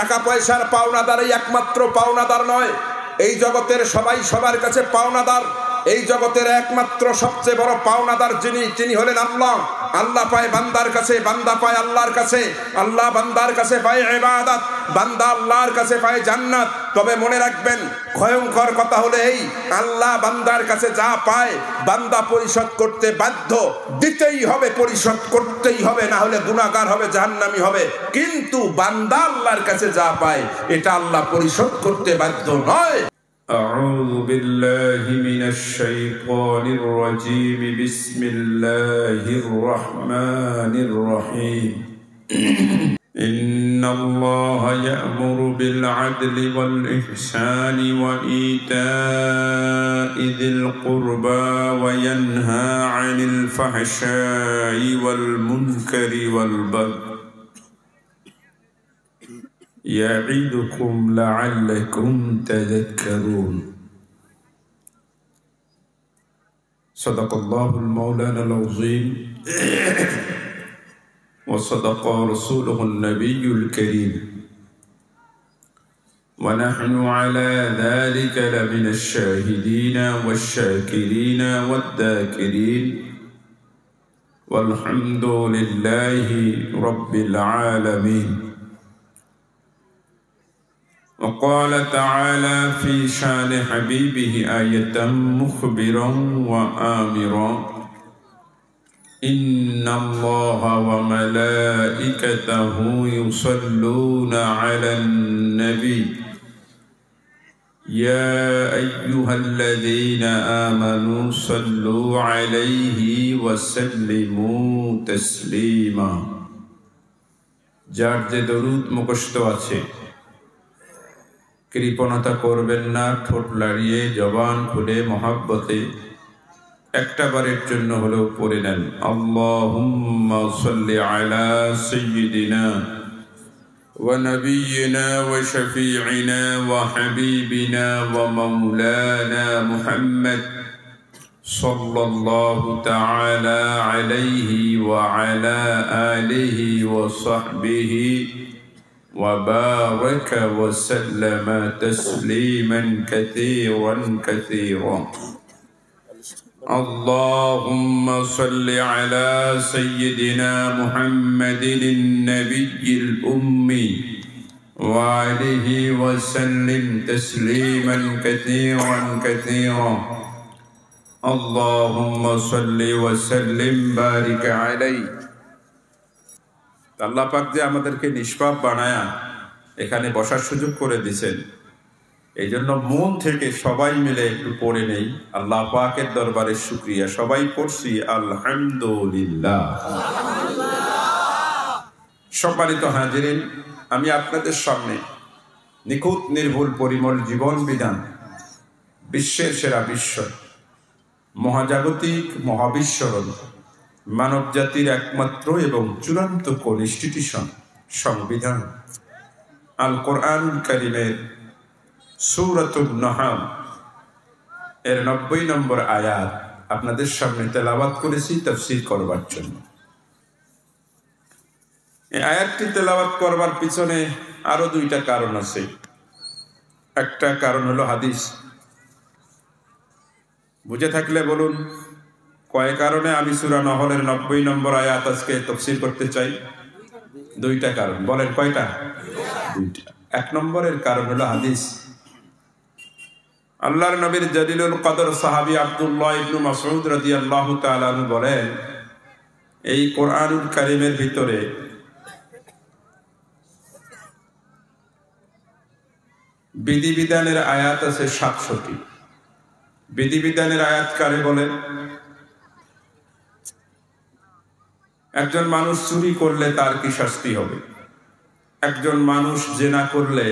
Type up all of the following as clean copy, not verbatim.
টাকা পয়সার পাওনাদারই একমাত্র পাওনাদার নয়, এই জগতের সবাই সবার কাছে পাওনাদার। এই জগতের একমাত্র সবচেয়ে বড় পাওনাদার তিনি হলেন আল্লাহ। আল্লাহ পায় বান্দার কাছে, বান্দা পায় আল্লাহর কাছে, আল্লাহ বান্দার কাছে পায় ইবাদত, বান্দা আল্লাহর কাছে পায় জান্নাত। তবে মনে রাখবেন, ভয়ঙ্কর কথা হলো এই, আল্লাহ বান্দার কাছে যা পায় বান্দা পরিশোধ করতে বাধ্য, দিতেই হবে, পরিশোধ করতেই হবে, না হলে গুনাহগার হবে, জাহান্নামী হবে। কিন্তু বান্দা আল্লাহর কাছে যা পায় এটা আল্লাহ পরিশোধ করতে বাধ্য নয়। أعوذ بالله من الشيطان الرجيم بسم الله الرحمن الرحيم إن الله يأمر بالعدل والإحسان وإيتاء ذي القربى وينهى عن الفحشاء والمنكر والبغي يعظكم لعلكم تذكرون صدق الله المولانا العظيم وصدق رسوله النبي الكريم ونحن على ذلك لمن الشاهدين والشاكرين والذاكرين والحمد لله رب العالمين وقال تعالى في شان حبيبه آية مخبرا وآمرا إن الله وملائكته يصلون على النبي يا أيها الذين آمنوا صلوا عليه وسلموا تسليما যার যে দরুদ মুখস্থ আছে কৃপণতা করবেন না, ঠোঁট লাড়িয়ে জবান খুলে মহাব্বতে একটা বারের জন্য হলেও পড়ে নেন। আল্লাহুম্মা সাল্লি আলা সাইয়্যিদিনা ওয়া নাবিয়িনা ওয়া শাফিঈনা ওয়া হাবিবিনা ওয়া মাওলানা মুহাম্মদ সাল্লাল্লাহু তাআলা আলাইহি ওয়া আলা আলিহি ওয়া সাহবিহি وبارك وسلم تسليما كثيرا كثيرا اللهم صل على سيدنا محمد النبي الأمي وآله وسلم تسليما كثيرا كثيرا اللهم صل وسلم بارك عليه। আল্লাহ পাক যে আমাদেরকে নিষ্পাপ বানায়া এখানে বসার সুযোগ করে দিয়েছেন, এই জন্য মন থেকে সবাই মিলে একটু পড়ে নেই আল্লাহ পাকের দরবারে শুকরিয়া। সবাই পড়ছি আলহামদুলিল্লাহ। সম্মানিত হাজিরিন, আমি আপনাদের সামনে নিখুঁত নির্ভুল পরিমল জীবন বিধান, বিশ্বের সেরা বিশ্ব, মহাজাগতিক মহাবিশ্বরণ, মানব জাতির একমাত্র এবং চূড়ান্ত কনস্টিটিউশন সংবিধান আল কোরআনুল কারীমের সূরাতুন নাহল এর 90 নম্বর আয়াত আপনাদের সামনে তেলাওয়াত করেছি তাফসীর করবার জন্য। এই আয়াতটি তেলাওয়াত করবার পিছনে আরো দুইটা কারণ আছে। একটা কারণ হলো হাদিস। বুঝে থাকলে বলুন কয় কারণে আমি সূরা নহলের 90 নম্বর আয়াত আজকে তাফসীর করতে চাই? দুইটা কারণ। বলেন কয়টা? দুইটা। এক নম্বরের কারণ হলো হাদিস। আল্লাহর নবীর জলিলুল কদর সাহাবী আব্দুল্লাহ ইবনে মাসউদ রাদিয়াল্লাহু তাআলা আনহু বলেন, এই কোরআনুল কারীমের ভিতরে বিধিবিধানের আয়াত আছে 700টি। বিধিবিধানের আয়াত কারে বলেন? একজন মানুষ চুরি করলে তার কি শাস্তি হবে? একজন মানুষ জেনা করলে,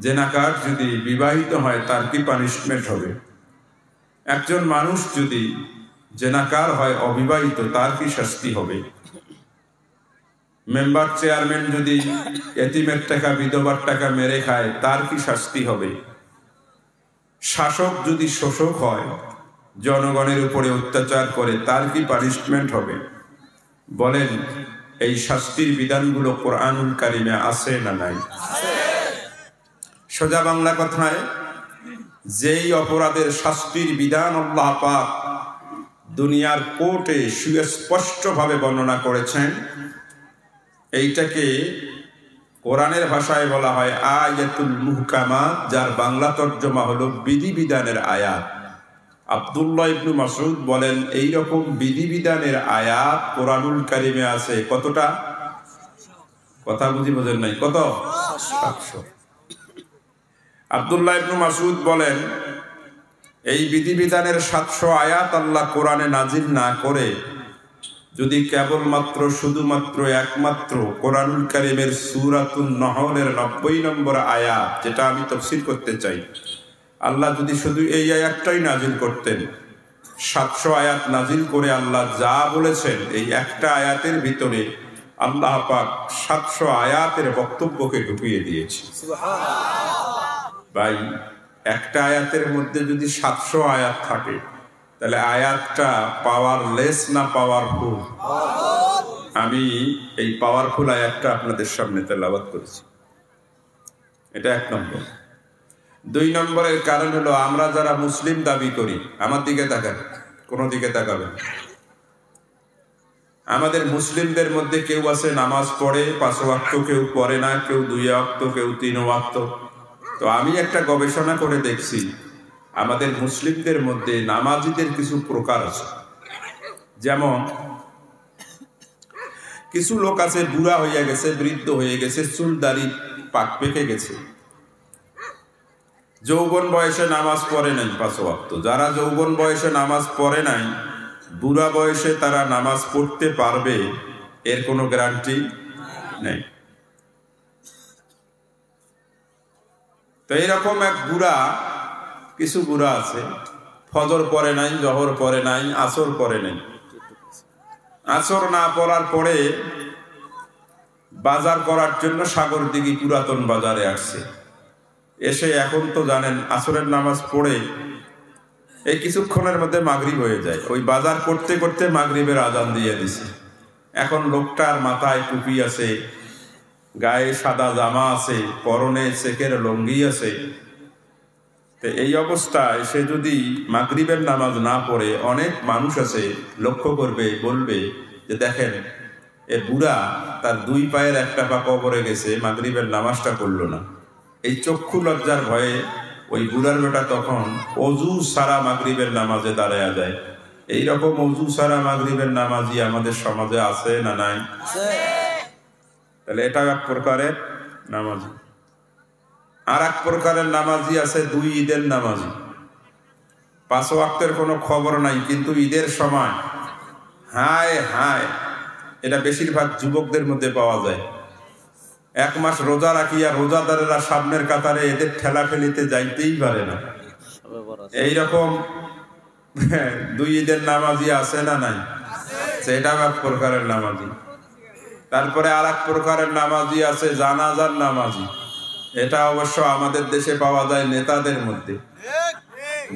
জেনাকার যদি বিবাহিত হয় তার কি পানিশমেন্ট হবে? একজন মানুষ যদি জেনাকার হয় অবিবাহিত তার কি শাস্তি হবে? মেম্বার চেয়ারম্যান যদি এতিমের টাকা বিধবার টাকা মেরে খায় তার কি শাস্তি হবে? শাসক যদি শোষক হয়, জনগণের উপরে অত্যাচার করে তার কি পানিশমেন্ট হবে? বলেন এই শাস্তির বিধানগুলো কোরআনুল কারিমে আছে না নাই? সোজা বাংলা কথায়, যেই অপরাধের শাস্তির বিধান আল্লাহ পাক দুনিয়ার কোর্টে সুস্পষ্টভাবে বর্ণনা করেছেন, এইটাকে কোরআনের ভাষায় বলা হয় আয়াতুল মুহকামাত, যার বাংলা তর্জমা হলো বিধিবিধানের আয়াত। আব্দুল্লাহ ইবনে মাসউদ বলেন, এই রকম বিধিবিধানের আয়াত কোরআনুল কারিমে আছে কতটা? কথা বোঝেন নাই? কত? 700। আব্দুল্লাহ ইবনে মাসউদ বলেন, এই বিধিবিধানের 700 আয়াত আল্লাহ কোরআনে নাজিল না করে যদি কেবলমাত্র শুধুমাত্র একমাত্র কোরআনুল কারিমের সূরাতুন নহলের 90 নম্বর আয়াত, যেটা আমি তাফসীর করতে চাই, আল্লাহ যদি শুধু এই আয়াতটাই নাজিল করতেন, 700 আয়াত নাজিল করে আল্লাহ যা বলেছেন এই একটা আয়াতের ভিতরে আল্লাহ পাক 700 আয়াতের বক্তব্যকে ঢুকিয়ে দিয়েছে। ভাই, একটা আয়াতের মধ্যে যদি 700 আয়াত থাকে, তাহলে আয়াতটা পাওয়ারলেস না পাওয়ারফুল? আমি এই পাওয়ারফুল আয়াতটা আপনাদের সামনে তেলাওয়াত করেছি। এটা 1 নম্বর। 2 নম্বরের কারণ হলো, আমরা যারা মুসলিম দাবি করি, আমার দিকে তাকান, কোনো দিকে তাকাবেন, আমাদের মুসলিমদের মধ্যে কেউ আছে নামাজ পড়ে 5 ওয়াক্ত, কেউ পড়ে না, কেউ 2 ওয়াক্ত, কেউ 3 ওয়াক্ত। তো আমি একটা গবেষণা করে দেখছি, আমাদের মুসলিমদের মধ্যে নামাজিদের কিছু প্রকার আছে। যেমন কিছু লোক আছে বুড়া হয়ে গেছে, বৃদ্ধ হয়ে গেছে, চুল দাড়ি পাক পেকে গেছে, যৌবন বয়সে নামাজ পড়ে নাই 5 ওয়াক্ত। যারা যৌবন বয়সে নামাজ পড়ে নাই, বুড়া বয়সে তারা নামাজ পড়তে পারবে এর কোনো গ্যারান্টি নেই। তো এইরকম এক বুড়া, কিছু বুড়া আছে ফজর পড়ে নাই, জহর পড়ে নাই, আসর পড়ে নাই। আসর না পড়ার পরে বাজার করার জন্য সাগরদিঘি পুরাতন বাজারে আসছে। এসে এখন তো জানেন আসরের নামাজ পড়ে এই কিছুক্ষণের মধ্যে মাগরিব হয়ে যায়। ওই বাজার করতে করতে মাগরিবের আজান দিয়ে দিছে। এখন লোকটার মাথায় টুপি আছে, গায়ে সাদা জামা আছে, পরনে চেকের লঙ্গি আছে। তো এই অবস্থায় সে যদি মাগরিবের নামাজ না পড়ে, অনেক মানুষ আছে লক্ষ্য করবে, বলবে যে দেখেন এ বুড়া, তার 2 পায়ের একটা পা কবরে গেছে, মাগরিবের নামাজটা পড়লো না। এই চক্ষু লজ্জার ভয়ে ওই বুড়ার বেটা তখন অজু সারা মাগরিবের নামাজে দাঁড়ায়া যায়। এইরকম অজু সারা মাগরিবের নামাজি আমাদের সমাজে আছে না নাই? তাহলে এটা এক প্রকারের নামাজি। আর এক প্রকারের নামাজি আছে 2 ঈদের নামাজি। 5 ওয়াক্তের কোনো খবর নাই, কিন্তু ঈদের সময় হায় হায়, এটা বেশিরভাগ যুবকদের মধ্যে পাওয়া যায়। 1 মাস রোজা রাখিয়া রোজাদারেরা সামনের কাতারে এদের ঠেলা ফেলিতে যাইতেই পারে না। এইরকম 2 ঈদের নামাজি আছে না নাই? সেটা এক প্রকারের নামাজি। তারপরে আর এক প্রকারের নামাজি আছে জানাজার নামাজি। এটা অবশ্য আমাদের দেশে পাওয়া যায় নেতাদের মধ্যে।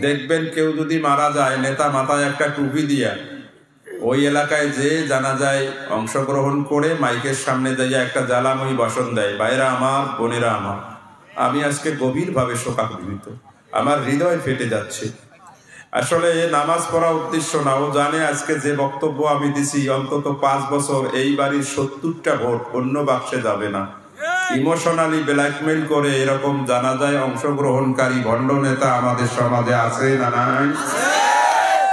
দেখবেন কেউ যদি মারা যায়, নেতা মাথায় একটা টুপি দিয়া ওই এলাকায় যে জানাজায় অংশগ্রহণ করে মাইকের সামনে যাইয়া একটা জ্বালাময়ী ভাষণ দেয়। ভাইরা আমার, বোনেরা আমার, আমি আজকে গভীরভাবে শোকাকুলিত, আমার হৃদয় ফেটে যাচ্ছে। আসলে নামাজ পড়া উদ্দেশ্য না, ও জানে আজকে যে বক্তব্য আমি দিছি অন্তত 5 বছর এই বাড়ির 70টা ভোট অন্য বাক্সে যাবে না। ইমোশনালি ব্ল্যাকমেইল করে এরকম জানাজায় অংশগ্রহণকারী ভণ্ড নেতা আমাদের সমাজে আছে না নাই?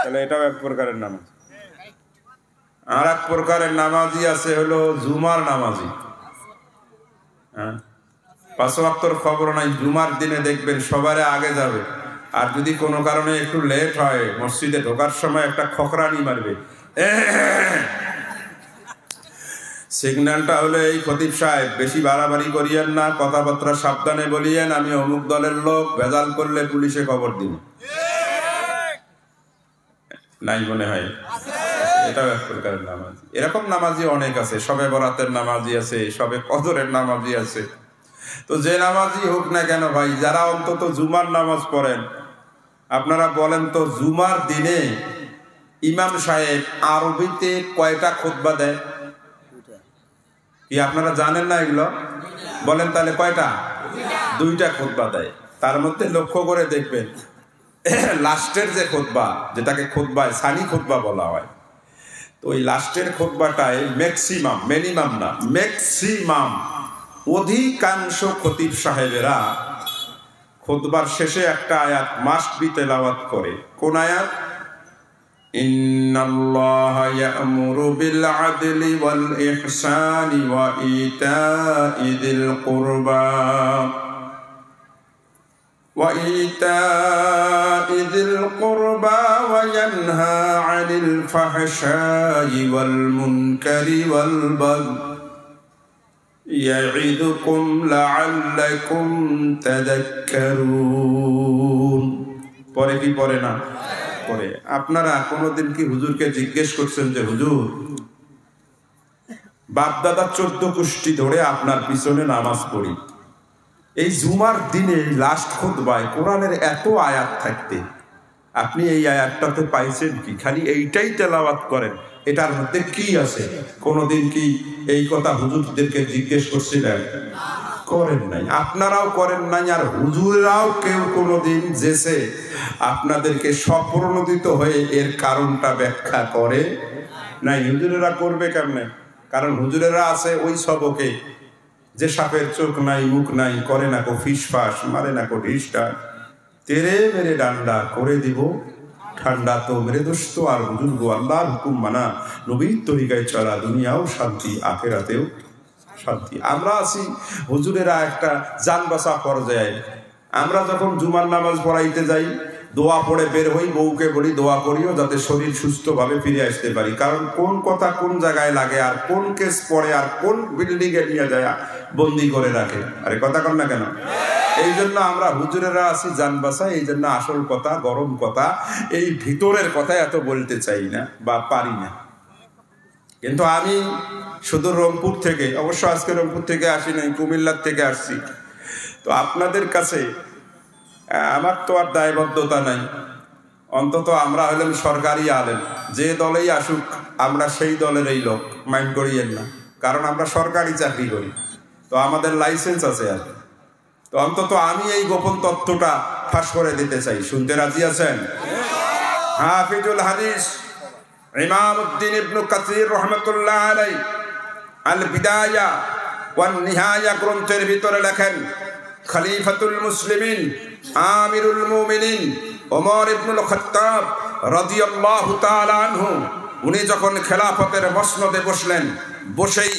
তাহলে এটাও এক প্রকারের নামাজ। আর এক প্রকারের নামাজি আছে হলো জুমার নামাজি। 5 ওয়াক্তের খবর নাই, জুমার দিনে দেখবেন সবারে আগে যাবে, আর যদি কোনো কারণে একটু লেট হয় মসজিদে ঢোকার সময় একটা খকরানি মারবে। সিগন্যালটা হলো এই, খতিব সাহেব বেশি বাড়াবাড়ি করিয়েন না, কথাবার্তা সাবধানে বলিয়েন, আমি অমুক দলের লোক, ভেজাল করলে পুলিশে খবর দিন। নাই মনে হয়? এটাও এক প্রকারের নামাজি। এরকম নামাজি অনেক আছে। সবে বরাতের নামাজি আছে, সবে কদরের নামাজি আছে। তো যে নামাজি হোক না কেন ভাই, যারা অন্তত জুমার নামাজ পড়েন, আপনারা বলেন তো জুমার দিনে ইমাম সাহেব আরবিতে কয়টা খুতবা দেয়? কি আপনারা জানেন না এগুলো? বলেন তাহলে কয়টা? 2টা খুতবা দেয়। তার মধ্যে লক্ষ্য করে দেখবেন লাস্টের যে খুতবা, যেটাকে খুতবায় সানি খুতবা বলা হয়, তো ওই লাস্টের খুতবাটায় ম্যাক্সিমাম, মিনিমাম না, ম্যাক্সিমাম অধিকাংশ খতিব সাহেবেরা খুতবার শেষে একটা আয়াত মাস্ট বি তেলাওয়াত করে। কোন আয়াত? ইন্নাল্লাহা ইয়া'মুরু বিল আদলি ওয়াল ইহসানি ওয়া ইতা'i যিল কুরবা ওয়া ইয়ানহা 'আনিল ফাহশাই ওয়াল মুনকারি ওয়াল বাগই ইয়া'iদুকুম লা'আল্লাকুম তাযাক্কারুন। পরে কি পরে না? পরে। আপনারা কোনোদিন কি হুজুরকে জিজ্ঞেস করছেন যে হুজুর, বাপদাদা 14 কুষ্টি ধরে আপনার পিছনে নামাজ পড়ি, এই জুমার দিনে লাস্ট খুতবায় কোরআনের এত আয়াত থাকতে আপনি এই আয়াতটাতে পাইছেন কি? খালি এইটাই তেলাওয়াত করেন, এটার মধ্যে কি আছে? কোনোদিন কি এই কথা হুজুরদেরকে জিজ্ঞেস করছিলেন? করেন নাই। আপনারাও করেন নাই, আর হুজুরাও কেউ কোনোদিন যেসে আপনাদেরকে স্বপ্রণোদিত হয়ে এর কারণটা ব্যাখ্যা করে নাই। হুজুরেরা করবে কেমনে? কারণ হুজুরেরা আছে ওই সবকে যে সাপের চোখ নাই, মুখ নাই, করে না কো ফিসফাস, মারে না কো ঢিসটা, তেরে মেরে ডান্ডা করে দিব ঠান্ডা। তো মেরে দোস্ত আর হুজুর গো, আল্লাহর হুকুম মানা, নবীর তরিকায় চলা, দুনিয়াও শান্তি, আখিরাতেও শান্তি। আমরা আছি হুজুরেরা একটা জান বাঁচা পর্যায়ে। আমরা যখন জুমার নামাজ পড়াইতে যাই, দোয়া পড়ে বের হই, বউকে বলি দোয়া করিও যাতে শরীর সুস্থভাবে ফিরে আসতে পারি। কারণ কোন কথা কোন জায়গায় লাগে, আর কোন কেস পড়ে, আর কোন বিল্ডিং এ নিয়ে যায় বন্দি করে রাখে। আরে কথা কন না কেন? এই জন্য আমরা হুজুরেরা আছি জান বাঁচা। এই জন্য আসল কথা, গরম কথা, এই ভিতরের কথা এত বলতে চাই না বা পারি না। কিন্তু আমি শুধু রংপুর থেকে, অবশ্য আজকে রংপুর থেকে আসি নাই, কুমিল্লার থেকে আসছি। তো আপনাদের কাছে আমার তো আর দায়বদ্ধতা নাই। অন্তত আমরা হলাম সরকারি আলেম, যে দলেই আসুক আমরা সেই দলের এই লোক, মাইন্ড করিয়েন না। কারণ আমরা সরকারি চাকরি করি, তো আমাদের লাইসেন্স আছে। আর তো অন্তত আমি এই গোপন তথ্যটা ফাঁস করে দিতে চাই। শুনতে রাজি আছেন? হাফিজুল হাদিস ইমাম উদ্দিন ইবনে কাসির রাহমাতুল্লাহ আলাইহি আল বিদায়া ওয়ান নিহায়া গ্রন্থের ভিতরে লেখেন, খলিফাতুল মুসলিমিন আমিরুল মুমিনিন ওমর ইবনুল খাত্তাব রাদিয়াল্লাহু তাআলা আনহু, উনি যখন খেলাফতের মসনদে বসলেন, বসেই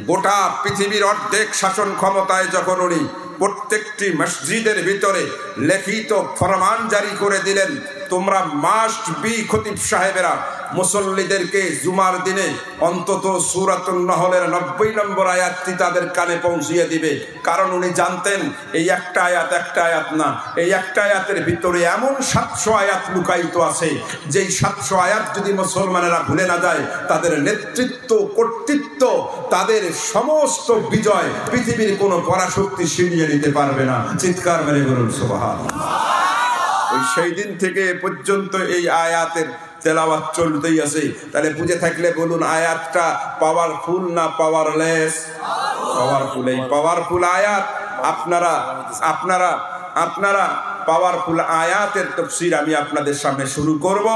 গোটা পৃথিবীর অর্ধেক শাসন ক্ষমতায় যখন উনি প্রত্যেকটি মসজিদের ভিতরে লিখিত ফরমান জারি করে দিলেন, তোমরা মাস্ট বি খতিব সাহেবেরা মুসল্লিদেরকে জুমার দিনে অন্তত সূরাতুন নহলের 90 নম্বর আয়াতটি তাদের কানে পৌঁছিয়ে দিবে। কারণ উনি জানতেন এই একটা আয়াত না, এই একটা আয়াতের ভিতরে এমন 700 আয়াত লুকায়িত আছে, যেই 700 আয়াত যদি মুসলমানেরা ভুলে না যায়, তাদের নেতৃত্ব, কর্তৃত্ব, তাদের সমস্ত বিজয় পৃথিবীর কোনো পরাশক্তি ছিনিয়ে নিতে পারবে না। চিৎকার মেরে বলুন সুবহানাল্লাহ। ওই সেই দিন থেকে পর্যন্ত এই আয়াতের তেলাওয়াত চলতেই আছে। তাহলে বুঝে থাকলে বলুন, আয়াতটা পাওয়ারফুল না পাওয়ারলেস? পাওয়ারফুল। এই পাওয়ারফুল আয়াত আপনারা পাওয়ারফুল আয়াতের তাফসীর আমি আপনাদের সামনে শুরু করব,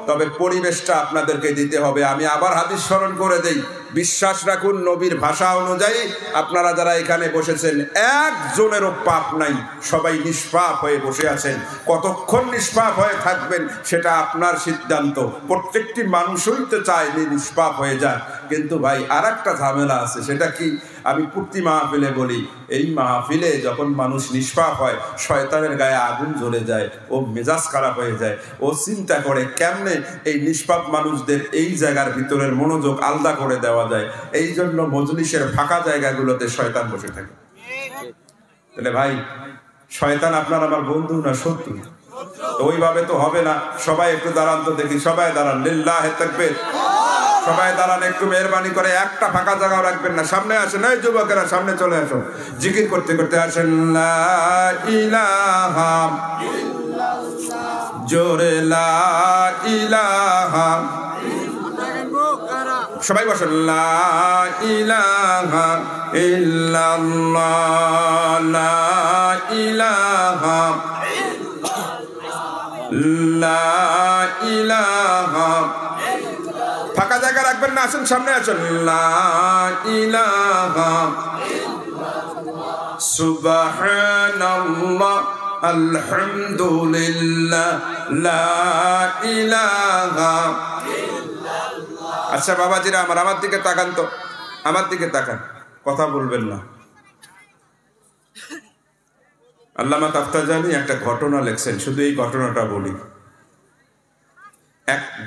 তবে পরিবেশটা আপনাদেরকে দিতে হবে। আমি আবার হাদিস স্মরণ করে দেই, বিশ্বাস রাখুন নবীর ভাষা অনুযায়ী আপনারা যারা এখানে বসেছেন একজনেরও পাপ নাই, সবাই নিষ্পাপ হয়ে বসে আছেন। কতক্ষণ নিষ্পাপ হয়ে থাকবেন সেটা আপনার সিদ্ধান্ত। প্রত্যেকটি মানুষই তো চায় নিষ্পাপ হয়ে যাক, কিন্তু ভাই আর একটা ঝামেলা আছে। সেটা কি? আমি প্রতি মাহফিলে বলি, এই মাহফিলে যখন মানুষ নিষ্পাপ হয়, শয়তানের গায়ে আগুন জ্বলে যায়, ও মেজাজ খারাপ হয়ে যায়, ও চিন্তা করে কেমনে এই নিষ্পাপ মানুষদের এই জায়গার ভিতরের মনোযোগ আলাদা করে দেওয়া যায়। এই জন্য মজলিসের ফাঁকা জায়গাগুলোতে শয়তান বসে থাকে। তাহলে ভাই, শয়তান আপনার আমার বন্ধু না শত্রু? ওইভাবে তো হবে না। সবাই একটু দাঁড়ান তো দেখি, সবাই দাঁড়ান, লিল্লাহি তাকবীর। সবাই দাঁড়ান, একটু মেহরবানি করে, একটা ফাঁকা জায়গাও রাখবেন না। সামনে আসেন, এই যুবকেরা সামনে চলে আসো, জিকির করতে করতে আসেন। লা ইলাহা ইল্লাল্লাহ, জোরে লা ইলাহা সবাই বসেন। লা ইলাহা ইল্লাল্লাহ, লা ইলাহা, লা ইলাহা। ফাঁকা জায়গা রাখবেন না, আসেন সামনে আসেন। লা ইলাহা সুবহানাল্লাহ আলহামদুলিল্লাহ লা ইলাহা। আচ্ছা বাবাজিরা আমার দিকে তাকান তো, আমার দিকে তাকান, কথা বলবেন না। আল্লামা তাফতাজানি একটা ঘটনা লেখছেন, শুধু এই ঘটনাটা বলি।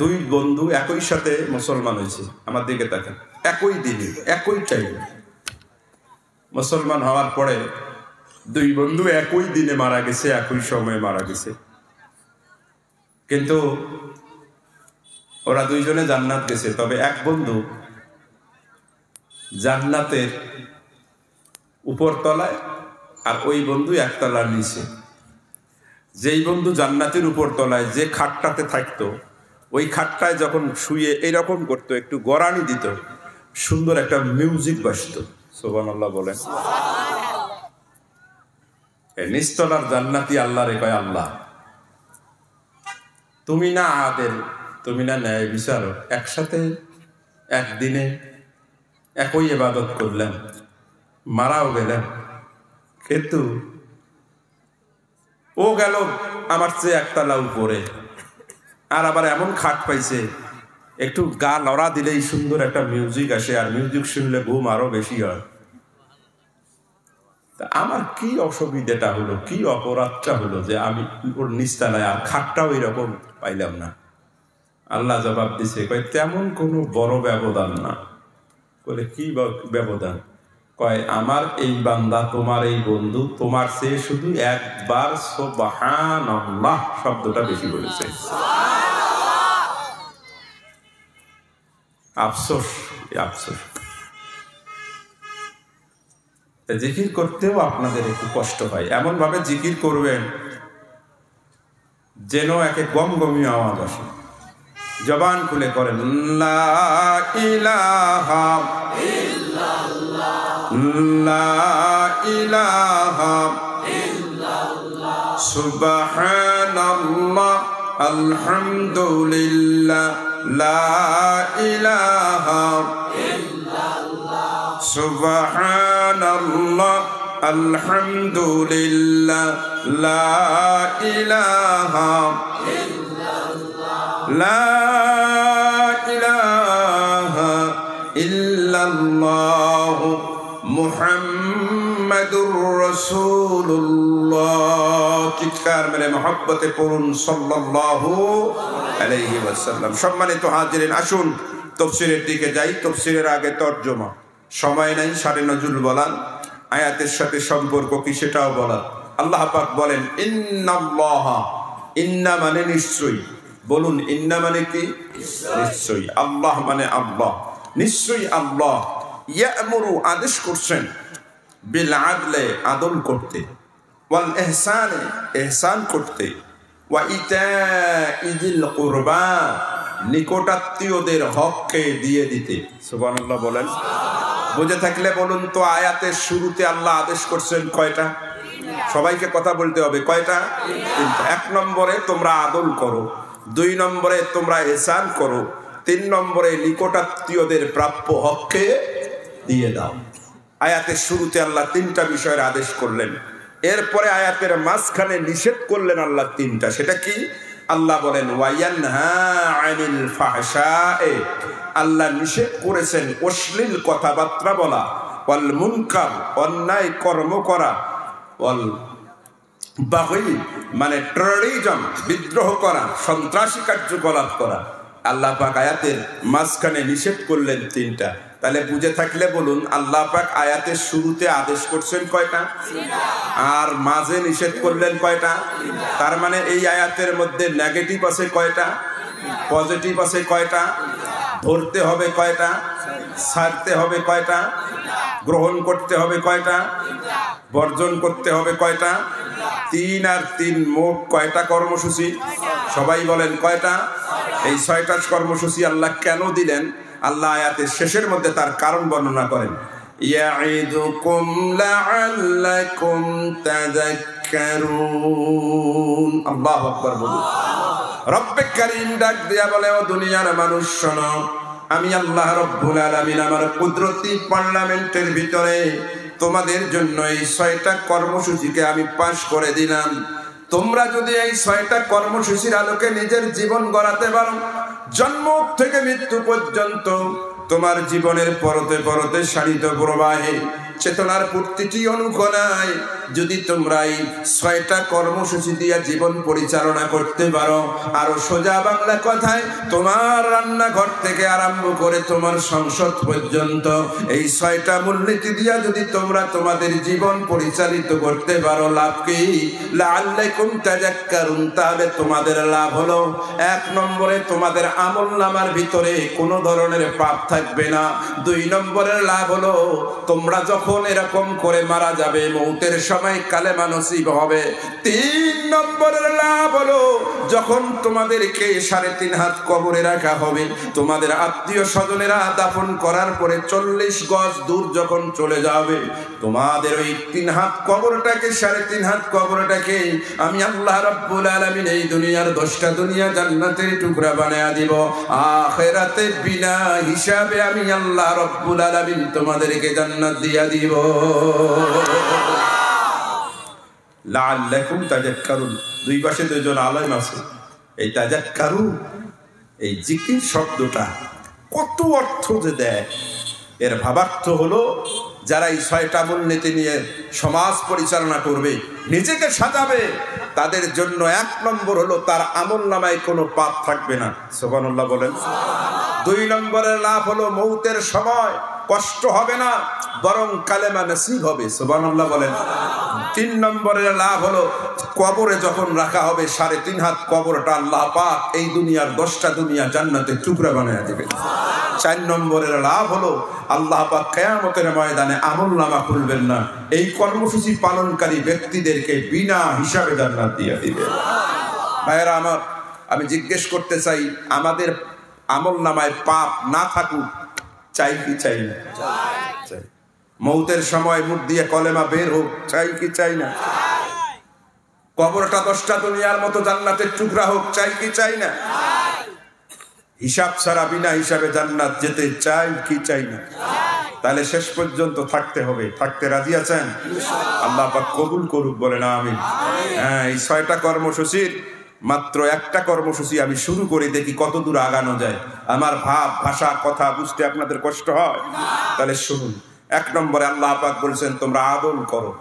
দুই বন্ধু একই সাথে মুসলমান হয়েছে, আমার দিকে তাকান, একই দিনে একই টাইমে মুসলমান হওয়ার পরে দুই বন্ধু একই দিনে মারা গেছে, একই সময়ে মারা গেছে, কিন্তু ওরা দুইজনে জান্নাত গেছে। তবে এক বন্ধু জান্নাতের উপর তলায় আর ওই বন্ধু একতলার নিচে। যেই বন্ধু জান্নাতের উপর তলায় যে খাটটাতে থাকতো, ওই খাটটায় যখন শুয়ে এইরকম করতো, একটু গড়ানি দিত, সুন্দর একটা মিউজিক বাজতো। সুবহানাল্লাহ বলেন। নিচতলার জান্নাতি আল্লাহ রে কয়, আল্লাহ তুমি না আদেল, তুমি না ন্যায় বিচারক, একসাথে একদিনে একই ইবাদত করলাম, মারাও গেলাম, কিন্তু ও গেল আমার চেয়ে একতলা উপরে, আর আবার এমন খাট পাইছে একটু গা লড়া দিলেই সুন্দর একটা মিউজিক আসে, আর মিউজিক শুনলে ঘুম আরো বেশি হয়। তা আমার কি অসুবিধাটা হলো, কি অপরাধটা হলো যে আমি ওর নিচতলায় আর খাটটাও এরকম পাইলাম না? আল্লাহ জবাব দিছে, কয় তেমন কোনো বড় ব্যবধান না। বলে কি ব্যবধান? কয় আমার এই বান্দা, তোমার এই বন্ধু, তোমার চেয়ে শুধু একবার সুবহানাল্লাহ শব্দটা বেশি বলেছে। আফসোস, আফসোস। জিকির করতেও আপনাদের একটু কষ্ট হয়, এমন ভাবে জিকির করবেন যেন একে গমগমীয় আওয়াজ আসে। জবান খুলে করেন, লা ইলাহা ইল্লাল্লাহ, লা ইলাহা ইল্লাল্লাহ, সুবহানাল্লাহ আলহামদুলিল্লাহ লা ইলাহা ইল্লাল্লাহ, সুবহানাল্লাহ আলহামদুলিল্লাহ লা ইলাহা লা ইলাহা ইল্লাল্লাহ মুহাম্মাদুর রাসূলুল্লাহ। চিৎকার মেরে মহব্বতে পড়ুন সাল্লাল্লাহু আলাইহি ওয়াসাল্লাম। সম্মানিত হাজিরিন, আসুন তাফসীরের দিকে যাই। তাফসীরের আগে তরজমা, সময় নাই সারে নজরুল বলান, আয়াতের সাথে সম্পর্ক কি সেটাও বলার। আল্লাহ পাক বলেন, ইন্নাল্লাহা, ইন্না মানে নিশ্চয়ই, বলুন ইন্না মানে কি? নিশ্চয়ই। আল্লাহ মানে আল্লাহ, নিশ্চয়ই আল্লাহ। ইয়ামুরু আদেশ করছেন, বিল আদলে আদল করতে, ওয়াল ইহসানে ইহসান করতে, ওয়া ইতাইযিল কুরবা নিকটাত্মীয়দের হককে দিয়ে দিতে। সুবহানাল্লাহ বলেন। বুঝে থাকলে বলুন তো, আয়াতের শুরুতে আল্লাহ আদেশ করছেন কয়টা? সবাইকে কথা বলতে হবে, কয়টা? তিনটা। 1 নম্বরে তোমরা আদল করো, 2 নম্বরে তোমরা ইহসান করো, 3 নম্বরে নিকটাত্মীয়দের প্রাপ্য হককে দিয়ে দাও। আয়াতের শুরুতে আল্লাহ 3টা বিষয়ের আদেশ করলেন, এরপরে আয়াতের মাঝখানে নিষেধ করলেন আল্লাহ 3টা। সেটা কি? আল্লাহ বলেন, ওয়ায়ানহা আনিল ফাহশায়ে, আল্লাহ নিষেধ করেছেন অশ্লীল কথাবার্তা বলা, ওয়াল মুনকার অন্যায় কর্ম করা, ওয়াল বাগী মানে টেররিজম বিদ্রোহ করা, সন্ত্রাসী কার্যকলাপ করা। আল্লাহ পাক আয়াতের মাঝখানে নিষেধ করলেন 3টা। তাহলে বুঝে থাকলে বলুন, আল্লাহ পাক আয়াতের শুরুতে আদেশ করছেন কয়টা, আর মাঝে নিষেধ করলেন কয়টা? তার মানে এই আয়াতের মধ্যে নেগেটিভ আছে কয়টা, পজিটিভ আছে কয়টা, ধরতে হবে কয়টা, ছাড়তে হবে কয়টা, গ্রহণ করতে হবে কয়টা, বর্জন করতে হবে কয়টা? 3 আর 3 মোট কয়টা কর্মসূচি? সবাই বলেন কয়টা? এই 6টা কর্মসূচি আল্লাহ কেন দিলেন? আল্লাহ আয়াতের শেষের মধ্যে তার কারণ বর্ণনা করেন, ইয়াইদুকুম লাআল্লাকুম তাযাক্কারুন। আল্লাহু আকবার বলুন। রব্বে কারীম ডাক দিয়া বলে, ও দুনিয়ার মানুষ শোনো, আমি আল্লাহ রব্বুল আলামিন আমার কুদরতি পার্লামেন্টের ভিতরে তোমাদের জন্য এই 6টা কর্মসূচিকে আমি পাশ করে দিলাম। তোমরা যদি এই 6টা কর্মসূচির আলোকে নিজের জীবন গড়াতে পারো, জন্ম থেকে মৃত্যু পর্যন্ত তোমার জীবনের পরতে পরতে শানিত প্রবাহে চেতনার প্রতিটি অনুকণায় যদি তোমরা এই 6টা কর্মসূচি দিয়ে জীবন পরিচালনা করতে পারো, আরো সোজা বাংলা কথায় তোমার রান্নাঘর থেকে আরম্ভ করে তোমার সংসদ পর্যন্ত এই 6টা মূলনীতি দিয়া যদি তোমরা তোমাদের জীবন পরিচালিত করতে পারো, লাভ কি? লাআল্লাকুম তাযাক্কারুন, তাহলে তোমাদের লাভ হলো 1 নম্বরে তোমাদের আমলনামার ভিতরে কোনো ধরনের পাপ থাকবে না। 2 নম্বরের লাভ হলো তোমরা যখন এরকম করে মারা যাবে, মৌতের সময় কালেমা নসিব হবে। 3 নম্বরের লাভ হলো যখন তোমাদেরকে 3.5 হাত কবরে রাখা হবে, তোমাদের আত্মীয় স্বজনেরা দাফন করার পরে 40 গজ দূর যখন চলে যাবে, তোমাদের ওই 3 হাত কবরটাকে 3.5 হাত কবরটাকে আমি আল্লাহ রাব্বুল আলামিন এই দুনিয়ার 10টা দুনিয়া জান্নাতের টুকরা বানায়া দিব। আখিরাতে বিনা হিসাবে আমি আল্লাহ রাব্বুল আলামিন তোমাদেরকে জান্নাত দিয়া দিব। লাআল্লাকুম তাযাক্কারুন, 2 পাশে 2জন আলেম আছে। এই তাযাক্কারু, এই জিকির শব্দটা কত অর্থ যে দেয়, এর ভাবার্থ হলো যারা এই 6টা মূলনীতি নিয়ে সমাজ পরিচালনা করবে, নিজেকে সাজাবে, তাদের জন্য 1 নম্বর হলো তার আমলনামায় কোনো পাপ থাকবে না। সুবহানাল্লাহ বলেন। 2 নম্বরের লাভ হলো মৌতের সময় কষ্ট হবে না, বরং কালেমা নসিব হবে। সুবহানাল্লাহ বলেন। 3 নম্বরের লাভ হলো কবরে যখন রাখা হবে 3.5 হাত কবরটা আল্লাহ পাক এই দুনিয়ার 10টা দুনিয়া জান্নাতের টুকরা বানায়া দিবেন। 4 নম্বরের লাভ হলো আল্লাহ পাক কিয়ামতের ময়দানে আমলনামা খুলবেন না, এই কর্মসূচি পালনকারী ব্যক্তিদেরকে বিনা হিসাবে জান্নাত দিয়ে দিবেন। ভাইয়েরা আমার, আমি জিজ্ঞেস করতে চাই, আমাদের আমলনামায় পাপ না থাকুক চাই কি চাই না? চাই। মৌতের সময় মুখ দিয়ে কলেমা বের হোক, চাই কি চাই না? কবরটা 10টা দুনিয়ার মতো জান্নাতের টুকরা হোক, চাই কি চাই না? হিসাব ছাড়া বিনা হিসাবে জান্নাত যেতে চাই কি চাই না? তাহলে শেষ পর্যন্ত থাকতে হবে। থাকতে রাজি আছেন? আল্লাহ পাক কবুল করুক, বলেন আমিন। হ্যাঁ, এই 6টা কর্মসূচির মাত্র একটা কর্মসূচি আমি শুরু করে দেখি কত দূর আগানো যায়। আমার ভাব ভাষা কথা বুঝতে আপনাদের কষ্ট হয়? তাহলে শুনুন। 1 নম্বরে আল্লাহ পাক বলছেন তোমরা আদল করো।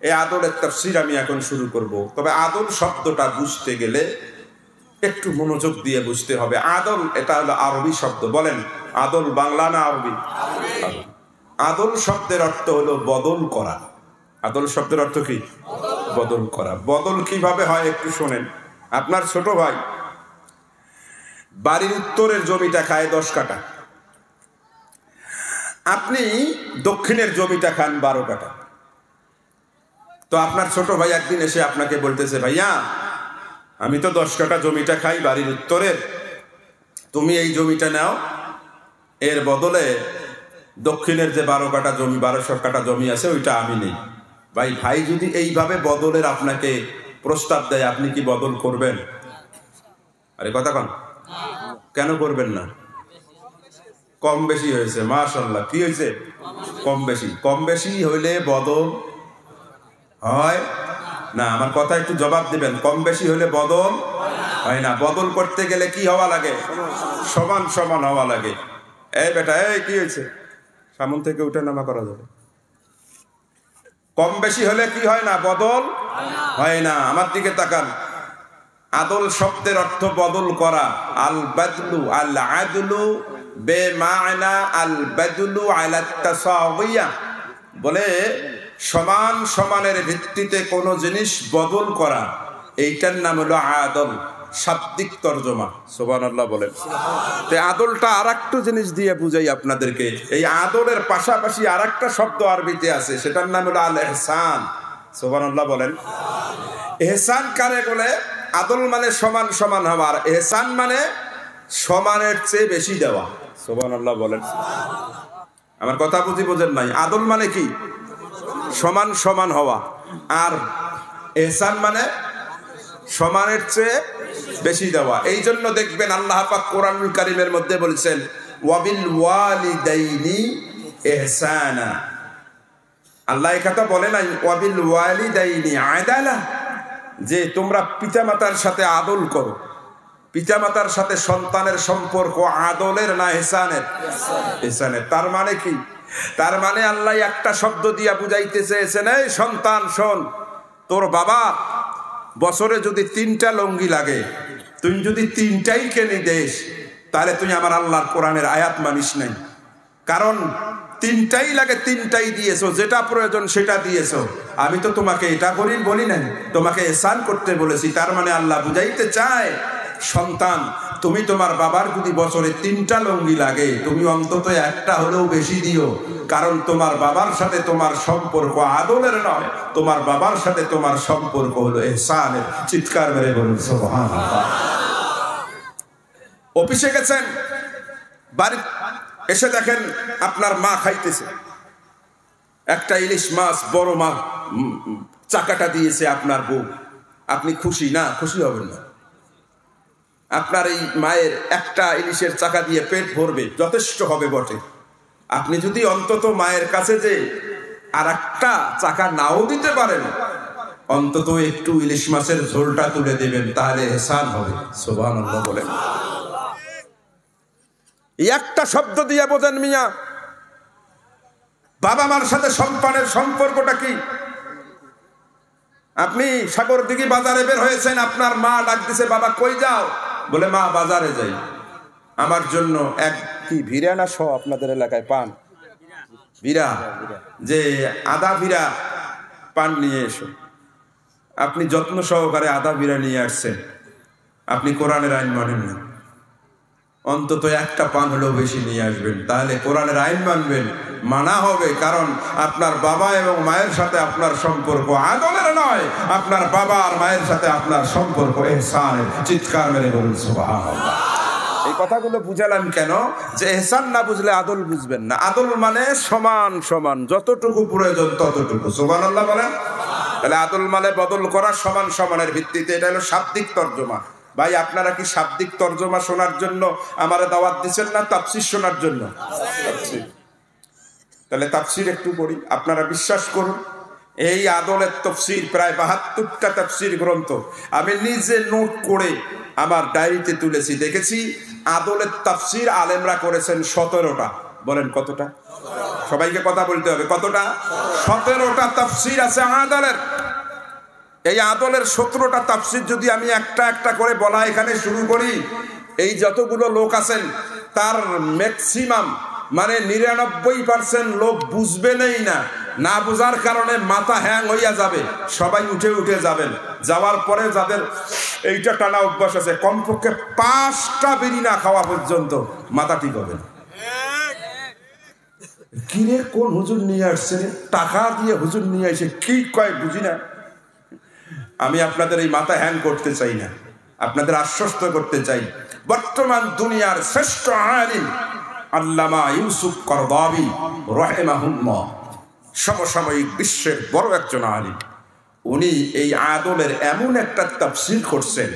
এই আদলের তাফসীর আমি এখন শুরু করব। তবে আদল শব্দটা বুঝতে গেলে একটু মনোযোগ দিয়ে বুঝতে হবে। আদল এটা হলো আরবি শব্দ। বলেন, আদল বাংলা না আরবি? আদল শব্দের অর্থ হলো বদল করা। আদল শব্দের অর্থ কি? বদল করা। বদল কিভাবে হয় একটু শোনেন। আপনার ছোট ভাই বাড়ির উত্তরের জমিটা খায় 10 কাঠা, আপনি দক্ষিণের জমিটা খান 12 কাঠা। তো আপনার ছোট ভাই একদিন এসে আপনাকে বলতেছে, ভাইয়া আমি তো 10 কাঠা জমিটা খাই বাড়ির উত্তরের, তুমি এই জমিটা নাও, এর বদলে দক্ষিণের যে 12 কাঠা জমি 1200 কাঠা জমি আছে ওইটা আমি নেই। ভাই যদি এইভাবে বদলের আপনাকে প্রস্তাব দেয়, আপনি কি বদল করবেন? আরে কথা কন, কেন করবেন না? কম বেশি হয়েছে, মাশাআল্লাহ। কি হয়েছে? কম বেশি। কম বেশি হইলে বদল হয় না। আমার কথা একটু জবাব দিবেন। কম বেশি হইলে বদল হয় না। বদল করতে গেলে কি হওয়া লাগে? সমান সমান হওয়া লাগে। এই বেটা, এই কি হয়েছে? সামন থেকে উঠে নামা করা যাবে। কম বেশি হলে কি হয় না? বদল হয় না। আমার দিকে তাকান। আদল শব্দের অর্থ বদল করা। আল বাদলু, আল আদলু বেমানা আল বাদলু আলা তাসাওয়িয়া, বলে সমান সমানের ভিত্তিতে কোন জিনিস বদল করা, এইটার নাম হলো আদল। শাব্দিক তরজমা। সুবহানাল্লাহ বলেন। তো আদলটা আরেকটা জিনিস দিয়ে বুঝাই আপনাদেরকে। এই আদলের পাশাপাশি আরেকটা শব্দ আরবিতে আছে, সেটার নাম হলো আল ইহসান। সুবহানাল্লাহ বলেন। ইহসান কারে বলে? আদল মানে সমান সমান হওয়া, আর ইহসান মানে সমানের চেয়ে বেশি দেওয়া। সুবহানাল্লাহ বলেন। আমার কথা বোঝেন নাই? আদল মানে কি? সমান সমান হওয়া। আর ইহসান মানে সমানের চেয়ে বেশি দেওয়া। এই জন্য দেখবেন আল্লাহ পাক কোরআনুল কারীমের মধ্যে বলেছেন ওয়াবিল ওয়ালিদাইনি ইহসানা। আল্লাহ এই কথা বলে নাই ওয়াবিল ওয়ালিদাইনি আদালা, যে তোমরা পিতামাতার সাথে আদল করো। পিতামাতার সাথে সন্তানের সম্পর্ক আদলের না ইহসানের? ইহসানের। তার মানে কি? তার মানে আল্লাহ একটা শব্দ দিয়া বুঝাইতে চেয়েছেন, এই সন্তান শোন, তোর বাবা বছরে যদি 3টা লুঙ্গি লাগে, তুই যদি 3টাই কিনে দেস, তাহলে তুই আমার আল্লাহর কোরআনের আয়াত মানিস নাই। কারণ 3টাই লাগে, 3টাই দিয়েছো, যেটা প্রয়োজন সেটা দিয়েছো। আমি তো তোমাকে এটা করি বলি নাই, তোমাকে ইহসান করতে বলেছি। তার মানে আল্লাহ বুঝাইতে চায়, সন্তান তুমি তোমার বাবার যদি বছরে 3টা লুঙ্গি লাগে, তুমি অন্তত একটা হলেও বেশি দিও। কারণ তোমার বাবার সাথে তোমার সম্পর্ক আদলের নয়, তোমার বাবার সাথে তোমার সম্পর্ক হলো ইহসানের। চিৎকার মেরে বলুন সুবহানাল্লাহ। অফিসে গেছেন, বাড়ি এসে দেখেন আপনার মা খাইতেছে, একটা ইলিশ মাছ, বড় মাছ চাকাটা দিয়েছে আপনার বউ। আপনি খুশি না? খুশি হবেন না। আপনার এই মায়ের একটা ইলিশের চাকা দিয়ে পেট ভরবে, যথেষ্ট হবে বটে। আপনি যদি অন্তত মায়ের কাছে যে আর একটা চাকা নাও দিতে পারেন, অন্তত একটু ইলিশ মাছের ঝোলটা তুলে দেবেন, তাহলে ইহসান হবে। সুবহানাল্লাহ বলেন। একটা শব্দ দিয়ে বোঝেন মিয়া, বাবা মার সাথে সন্তানের সম্পর্কটা কি? আপনি সাগরদিঘি বাজারে বের হয়েছেন, আপনার মা ডাক দিছে, বাবা কই যাও? বলে মা বাজারে যাই, আমার জন্য এক কি ভিড়া না শো আপনাদের এলাকায় পান, ভিড়া, যে আদা ভিড়া পান নিয়ে এসো। আপনি যত্ন সহকারে আদা ভিড়া নিয়ে আসছেন, আপনি কোরআনের আইন মানেন না। অন্তত একটা পান হলেও বেশি নিয়ে আসবেন, তাহলে কোরআনের আইন মানবেন, মানা হবে। কারণ আপনার বাবা এবং মায়ের সাথে আপনার সম্পর্ক আদলের নয়, আপনার বাবা আর মায়ের সাথে আপনার সম্পর্ক ইহসানের। চিৎকার মেরে বলুন সুবহানাল্লাহ। এই কথাগুলো বুঝালাম কেন? যে ইহসান না বুঝলে আদল বুঝবেন না। আদল মানে সমান সমান, যতটুকু প্রয়োজন ততটুকু। সুবহানাল্লাহ বলেন। তাহলে আদল মানে বদল করা, সমান সমানের ভিত্তিতে। এটা হলো শাব্দিক তর্জমা। ভাই আপনারা কি শাব্দিক তর্জমা শোনার জন্য আমারে দাওয়াত দিচ্ছেন না তাফসীর শোনার জন্য? তাহলে তাফসীর একটু করি। আপনারা বিশ্বাস করুন, এই আদলের তাফসীর প্রায় 72টা তাফসীর গ্রন্থ আমি নিজে নোট করে আমার ডায়েরিতে তুলেছি। দেখেছি আদলের তাফসীর আলেমরা করেছেন 17টা। বলেন কতটা? সবাইকে কথা বলতে হবে। কতটা? 17টা তাফসীর আছে আদলের। এই আদলের 17টা তাফসীর যদি আমি একটা একটা করে বলা এখানে শুরু করি, এই যতগুলো লোক আছেন তার ম্যাক্সিমাম মানে 99% লোক বুঝবেনই না। না বুঝার কারণে মাথা হ্যাং হইয়া যাবে, সবাই উঠে উঠে যাবেন। যাওয়ার পরে যাদের এইটা টানা অভ্যাস আছে, কমপক্ষে 5টা বিড়ি না খাওয়া পর্যন্ত মাথা ঠিক হবে না। কিরে কোন হুজুর নিয়ে আসছে, টাকা দিয়ে হুজুর নিয়ে আসে, কি কয় বুঝি না। আমি আপনাদের এই মাথা হ্যাং করতে চাই না, আপনাদের আশ্বস্ত করতে চাই। বর্তমান দুনিয়ার শ্রেষ্ঠ আলিম আল্লামা ইউসুফ করদাবী রাহিমাহুল্লাহ, সমসাময়িক বিশ্বের বড় একজন আলিম। উনি এই আদলের এমন একটা তাফসীর করছেন,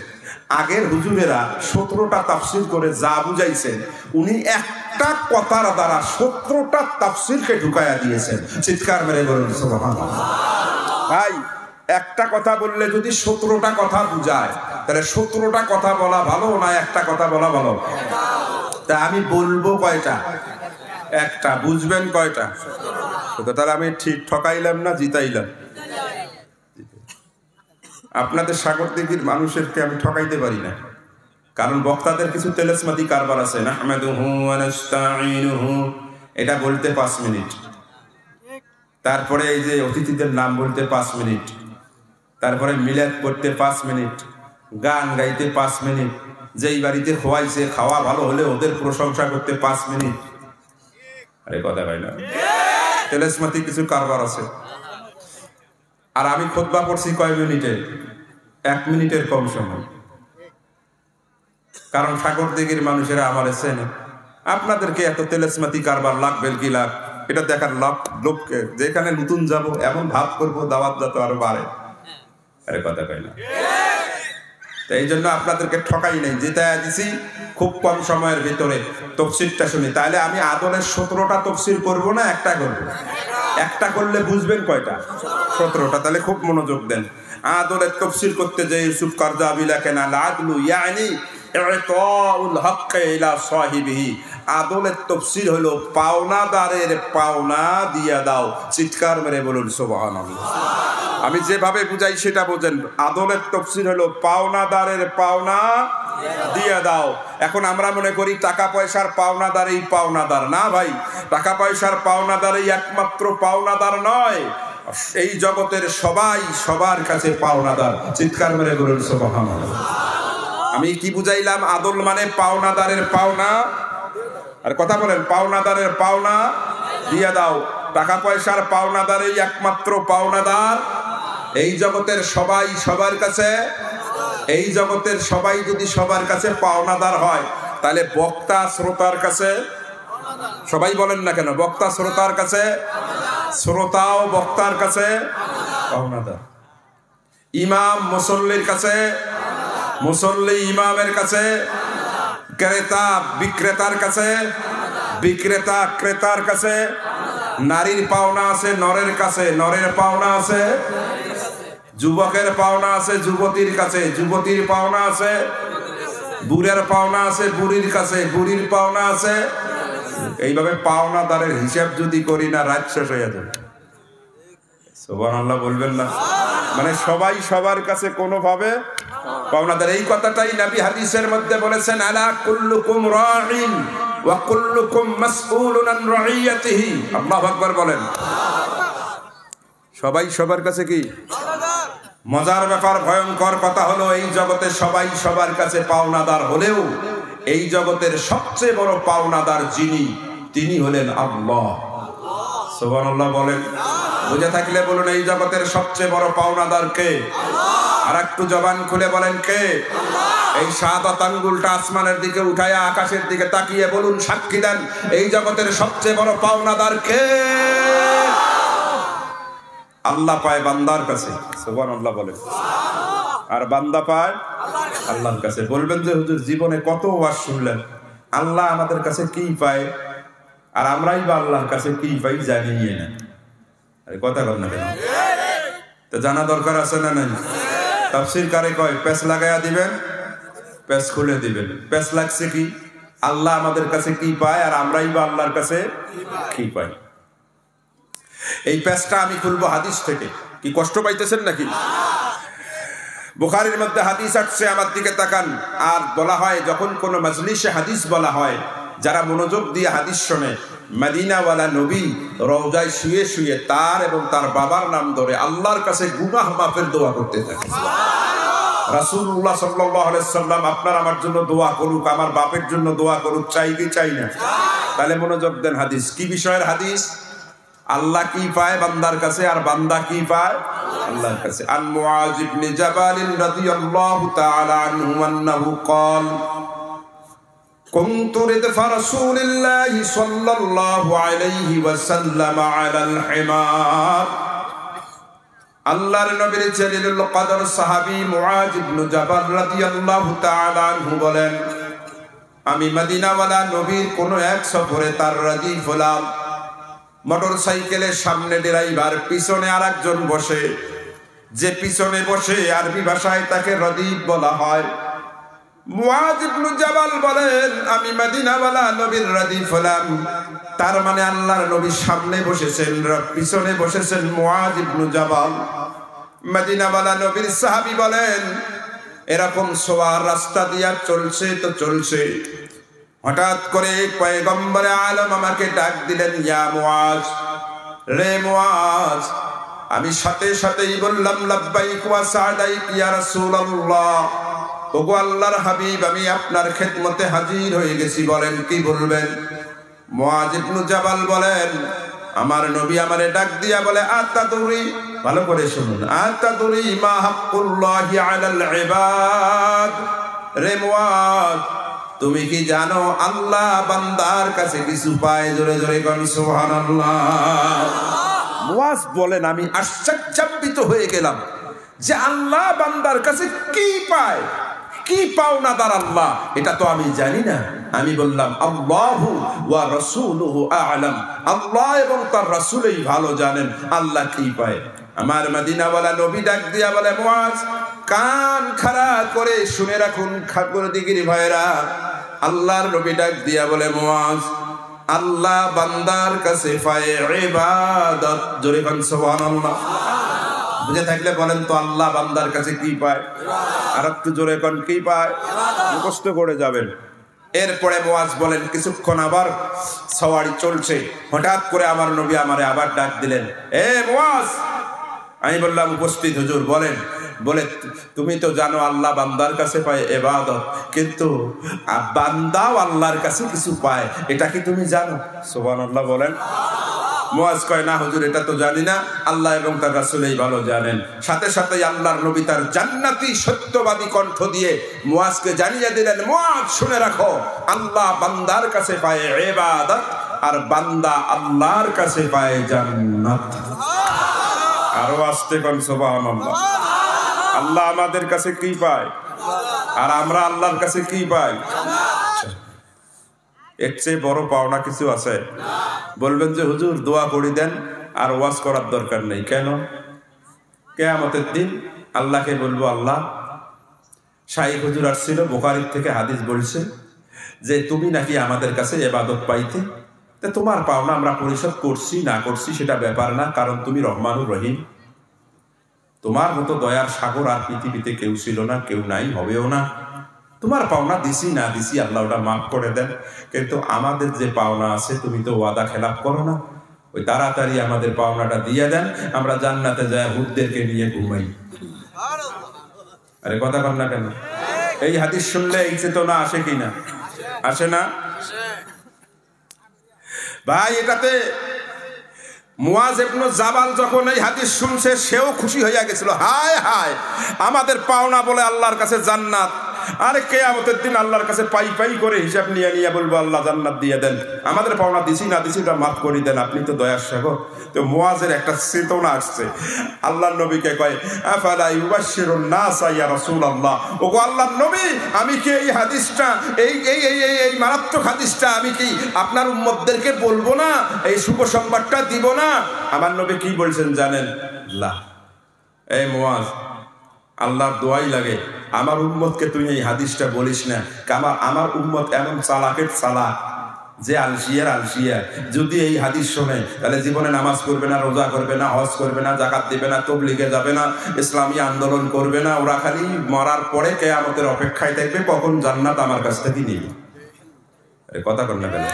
আগের হুজুরেরা 17টা তাফসীর করে যা বুঝাইছেন, উনি একটা কথার দ্বারা 17টা তাফসীরকে ঢুকাইয়া দিয়েছেন। চিৎকার মেরে বলুন সুবহানাল্লাহ। ভাই একটা কথা বললে যদি 17টা কথা বুঝায়, তাহলে 17টা কথা বলা ভালো না একটা কথা বলা ভালো? তা আমি বলবো কয়টা? একটা। বুঝবেন কয়টা? তাহলে আমি ঠিক ঠকাইলাম না জিতাইলাম? আপনাদের সাগরদিঘির মানুষেরকে আমি ঠকাইতে পারি না, কারণ বক্তাদের কিছু তেলেসমাদি কারবার আছে। নাহমাদুহু ওয়া নাস্তাঈনুহু, এটা বলতে 5 মিনিট, তারপরে এই যে অতিথিদের নাম বলতে 5 মিনিট, তারপরে মিলাদ পড়তে 5 মিনিট, গান গাইতে 5 মিনিট, যেই বাড়িতে খোয়াইছে খাওয়া ভালো হলে ওদের প্রশংসা করতে 5 মিনিট। আরে কথা ভাই না, তেলেসমাতি কিছু কারবার আছে। আর আমি খুতবা পড়ছি কয় মিনিটে? 1 মিনিটের কম সময়। কারণ সাগরদিঘির মানুষেরা আমার চেনে, আপনাদেরকে এত তেলেসমাতি কারবার লাগবে কি লাগ, এটা দেখার লোককে যেখানে নতুন যাব এমন ভাব করবো দাওয়াত যাতে আরো বাড়ে। আরে কথা কই না? এই জন্য আপনাদেরকে ঠকাই নেই, যেটা দিছি খুব কম সময়ের ভিতরে তফসিরটা শুনি। তাহলে আমি আদলের 17টা তফসির করবো না একটা করবো? একটা করলে বুঝবেন কয়টা? 17টা। তাহলে খুব মনোযোগ দেন। আদলের তফসির করতে যে ইউসুফ কারজাবী লেখেন আল আদলু ইয়ানি ইতাউল হক ইলা সাহিবিহি। আদলের তফসির হলো পাওনাদারের পাওনা দিয়া দাও। চিৎকার মেরে বলুন সুবহানাল্লাহ। আমি যেভাবে বুঝাই সেটা বোঝেন। আদলের তফসির হলো পাওনাদারের পাওনা দিয়ে দাও। এখন আমরা মনে করি টাকা পয়সার পাওনাদার এই পাওনাদার না ভাই, টাকা পয়সার পাওনাদার এই একমাত্র পাওনাদার নয়, এই জগতের সবাই সবার কাছে পাওনাদার। চিৎকার মেরে বলুন সুবহানাল্লাহ। আমি কি বুঝাইলাম? আদল মানে পাওনাদারের পাওনা, আর কথা বলেন পাওনাদারের পাওনা দিয়ে দাও। টাকা পয়সার পাওনাদার এই একমাত্র পাওনাদার, এই জগতের সবাই সবার কাছে, এই জগতের সবাই যদি সবার কাছে পাওনাদার হয় তাহলে বক্তা শ্রোতার কাছে, সবাই বলেন না কেন, বক্তা শ্রোতার কাছে, শ্রোতাও বক্তার কাছে পাওনাদার। ইমাম মুসল্লির কাছে, মুসল্লি ইমামের কাছে, ক্রেতা বিক্রেতার কাছে, বিক্রেতা ক্রেতার কাছে, নারীর পাওনা আছে নরের কাছে, নরের পাওনা আছে যুবকের পাওনা আছে যুবতীর কাছে, যুবতীর পাওনা আছে বুড়ের পাওনা আছে বুড়ির কাছে, বুড়ির পাওনা আছে। এইভাবে পাওনাদারের হিসাব যদি করি না রাত শেষ হয়ে যাবে। সুবহানাল্লাহ বলবেন না? মানে সবাই সবার কাছে কোনোভাবে পাওনাদার। এই কথাটাই নবী হাদিসের মধ্যে বলেছেন, আলা কুল্লুকুম রাঈন ওয়া কুল্লুকুম মাসউলুন আন রাইয়াতিহি। আল্লাহু আকবার বলেন। সবাই সবার কাছে কি মজার ব্যাপার, ভয়ঙ্কর কথা হলো এই জগতে সবাই সবার কাছে পাওনাদার হলেও এই জগতের সবচেয়ে বড় পাওনাদার যিনি, তিনি হলেন আল্লাহ। সুবহানাল্লাহ বলেন। বুঝে থাকলে বলুন এই জগতের সবচেয়ে বড় পাওনাদার কে? আর একটু জবান খুলে বলেন কে? এই শাহাদাত আঙ্গুলটা আসমানের দিকে উঠায়া আকাশের দিকে তাকিয়ে বলুন, সাক্ষী দেন এই জগতের সবচেয়ে বড় পাওনাদার কে? আল্লাহ পায় বান্দার কাছে। সুবহানাল্লাহ বলেন। আর বান্দা পায় আল্লাহর কাছে। বলবেন যে হুজুর জীবনে কত ওয়াজ শুনলেন, আল্লাহ আমাদের কাছে কি পায় আর আমরাই বা আল্লাহর কাছে কি পাই জানিয়ে না। আরে কথা বল না কেন? তো জানা দরকার আছে না নাই? তাফসীর কারে কয় পেস লাগায়া দিবেন, পেস খুলে দিবেন। পেস লাগছে কি? আল্লাহ আমাদের কাছে কি পায় আর আমরাই বা আল্লাহর কাছে কি পাই। এই পেসটা আমি খুলবো হাদিস থেকে। কি কষ্ট পাইতেছেন নাকি? বুখারীর মধ্যে হাদিস আসছে, আমার দিকে তাকান। আর বলা হয় যখন কোনো মজলিসে হাদিস বলা হয়, যারা মনোযোগ দিয়ে হাদিস শোনে, মদিনাওয়ালা নবী রওজায় শুয়ে শুয়ে তার এবং তার বাবার নাম ধরে আল্লাহর কাছে গুনাহ মাফের দোয়া করতে থাকে। রাসূলুল্লাহ সাল্লাল্লাহু আলাইহি সাল্লাম আপনার আমার জন্য দোয়া করুক, আমার বাপের জন্য দোয়া করুক, চাই কি চাই না? তাহলে মনোযোগ দেন। হাদিস কি বিষয়ের হাদিস? আল্লাহ কি পায় বান্দার কাছে আর বান্দা কি পায় আল্লাহর কাছে। আন মুআয ইবনে জাবাল রাদিয়াল্লাহু তাআলা আনহু আন্নাহু ক্বাল কুনতু রিদফা রাসূলিল্লাহি সাল্লাল্লাহু আলাইহি ওয়াসাল্লাম আলাল হিমার। আল্লাহর নবীর জলিলুল কদর সাহাবী মুআয ইবনে জাবাল রাদিয়াল্লাহু তাআলা আনহু বলেন, আমি মদিনাওয়ালা নবীর কোন এক সফরে তার রাদিফ হলাম। মোটর সাইকেলের সামনে ড্রাইভার, পিছনে আরেকজন বসে। যে পিছনে বসে আরবি ভাষায় তাকে রদিফ বলা হয়। মুআয ইবনে জাবাল বলেন, আমি মদিনাওয়ালা নবীর রদিফ হলাম। তার মানে আল্লাহর নবী সামনে বসেছেন, পিছনে বসেছেন মুআয ইবনে জাবাল। মদিনাওয়ালা নবীর সাহাবী বলেন, এরকম সোয়ার রাস্তা দিয়া চলছে তো চলছে, হঠাৎ করে পয়গম্বরে আলম আমাকে ডাক দিলেন, ইয়া মুআয, রে মুআয। আমি সাথে সাথেই বললাম, লাব্বাইক ওয়া সা'দাইক ইয়া রাসূলুল্লাহ। ওগো আল্লাহর হাবিব, আমি আপনার খেদমতে হাজির হয়ে গেছি, বলেন কি বলবেন? মুআয ইবনে জাবাল বলেন, আমার নবী আমারে ডাক দিয়া বলে, আতাদুরি, ভালো করে শুনুন, আতাদুরি মা হাক্কুল্লাহি আলাল ইবাদ। রে মুআয, তুমি কি জানো আল্লাহ বান্দার কাছে কিছু পায়? জোরে জোরে কোন সুবহানাল্লাহ। মুয়াজ বলেন আমি আশ্চর্যান্বিত হয়ে গেলাম যে আল্লাহ বান্দার কাছে কি পায়, কি পাওনাদার আল্লাহ, এটা তো আমি জানি না। আমি বললাম আল্লাহু ওয়া রাসূলুহু আ'লাম, আল্লাহ এবং তার রাসূলই ভালো জানেন আল্লাহ কি পায়। আমার মদিনাওয়ালা নবী ডাক দিয়া বলে, মুয়াজ কান খাড়া করে শুনে রাখুন খাগর দিগির ভাইরা। আল্লাহর নবী ডাক দিয়া বলে, মুয়াজ আল্লাহ বান্দার কাছে পায় ইবাদত। জোরে কোন সুবহানাল্লাহ। বুঝে থাকলে বলেন তো আল্লাহ বান্দার কাছে কি পায়? আর একটু জোরে কোন কি পায়? মুখস্থ করে যাবেন। এরপরে মুয়াজ বলেন, কিছুক্ষণ আবার সওয়ারি চলছে, হঠাৎ করে আমার নবী আমারে আবার ডাক দিলেন, এ মুয়াজ। আমি বললাম উপস্থিত হুজুর। বলেন। বলে, তুমি তো জানো আল্লাহ বান্দার কাছে পায় ইবাদত, কিন্তু বান্দাও আল্লাহর কাছে কিছু পায়, এটা কি তুমি জানো? সুবহানাল্লাহ বলেন। মুয়াজ কয়, না হুজুর এটা তো জানি না, আল্লাহ এবং তার রাসূলই ভালো জানেন। সাথে সাথে আল্লাহর নবী তার জান্নাতি সত্যবাদী কণ্ঠ দিয়ে মুয়াজকে জানিয়ে দিলেন, মুয়াজ শুনে রাখো, আল্লাহ বান্দার কাছে পায় ইবাদত, আর বান্দা আল্লাহর কাছে পায় জান্নাত। আরো আসতে কোন সুবহানাল্লাহ। আল্লাহ আমাদের কাছে কি পায় আর আমরা আল্লাহর কাছে কি পাই? এর চেয়ে বড় পাওনা কিছু আছে? বলবেন যে হুজুর দোয়া করে দেন, আর ওয়াজ করার দরকার নেই। কেন? কিয়ামতের দিন আল্লাহকে বলবো, আল্লাহ শাইখ হুজুর আসছিল, বুখারী থেকে হাদিস বলছে যে তুমি নাকি আমাদের কাছে ইবাদত পাইতে, তা তোমার পাওনা আমরা পরিশোধ করছি না করছি সেটা ব্যাপার না, কারণ তুমি রহমানুর রহিম। তোমার মতো দয়ার সাগর আর পৃথিবীতে কেউ ছিল না, কেউ নাই, হবেও না। তোমার পাওনা দিছি না দিছি আল্লাহ ওটা মাফ করে দেন, কিন্তু আমাদের যে পাওনা আছে তুমি তো ওয়াদা খেলাপ করো না, ওই তাড়াতাড়ি আমাদের পাওনাটা দিয়ে দেন, আমরা জান্নাতে যায় হুদদেরকে নিয়ে ঘুমাই। আরে কথা বল না কেন? এই হাদিস শুনলে এই চেতনা আসে কিনা? আসে না ভাই? এটাতে মুয়াজ ইবনে জাবাল যখন এই হাদিস শুনছে সেও খুশি হইয়া গেছিল। হায় হায়, আমাদের পাওনা বলে আল্লাহর কাছে জান্নাত। আরে কিয়ামতের দিন আল্লাহর কাছে পাই পাই করে হিসাব নিয়ে নিয়ে বলবো, আল্লাহ জান্নাত দিয়ে দেন, আমাদের পাওনা দিছি না দিছি ওটা মাফ করে দেন, আপনি তো দয়ার সাগর। তো মুয়াজের একটা চেতনা আসছে। আল্লাহর নবীকে কয়, আফালা ইউবাশশিরুন নাস ইয়া রাসূলুল্লাহ, ওগো আল্লাহর নবী, আমি কি এই হাদিসটা এই মারাত্মক হাদিসটা আমি কি আপনার উম্মতদেরকে বলবো না, এই শুভ সংবাদটা দিব না? আমার নবী কি বলছেন জানেন? আল্লাহ, এই মুয়াজ, আল্লাহর দোয়াই লাগে, আমার উম্মতকে তুই এই হাদিসটা বলিস না। আমার উম্মত এমন চালাকের চালাক যে আলসিয়া, যদি এই হাদিস শোনে তাহলে জীবনে নামাজ করবে না, রোজা করবে না, হজ করবে না, যাকাত দিবে না, তাবলীগে যাবে না, ইসলামী আন্দোলন করবে না। ওরা খালি মরার পরে কিয়ামতের অপেক্ষায় থাকবে কখন জান্নাত আমার কাছ থেকে নিবে। আরে কথা বল না কেন?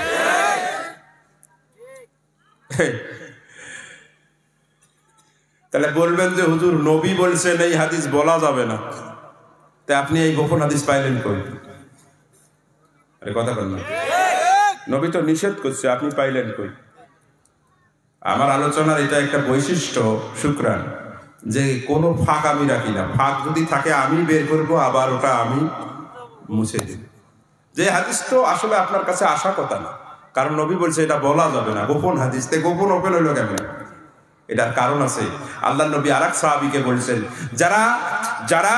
তাহলে বলবেন যে হুজুর নবী বলছেন এই হাদিস বলা যাবে না, তা আপনি এই গোপন হাদিস পাইলেন কই? আরে কথা বল না, নবী তো নিষেধ করছে, আপনি পাইলেন কই? আমার আলোচনার এটা একটা বৈশিষ্ট্য, শুকরান, যে কোনো ফাঁক আমি রাখি না। ফাঁক যদি থাকে আমি বের করবো, আবার ওটা আমি মুছে দিব। যে হাদিস তো আসলে আপনার কাছে আসা কথা না, কারণ নবী বলছে এটা বলা যাবে না, গোপন হাদিস। তে গোপন ওপেন হইল কেমন? এটার কারণ আছে। আল্লাহ নবী আরেক সাহাবীকে বলছেন, যারা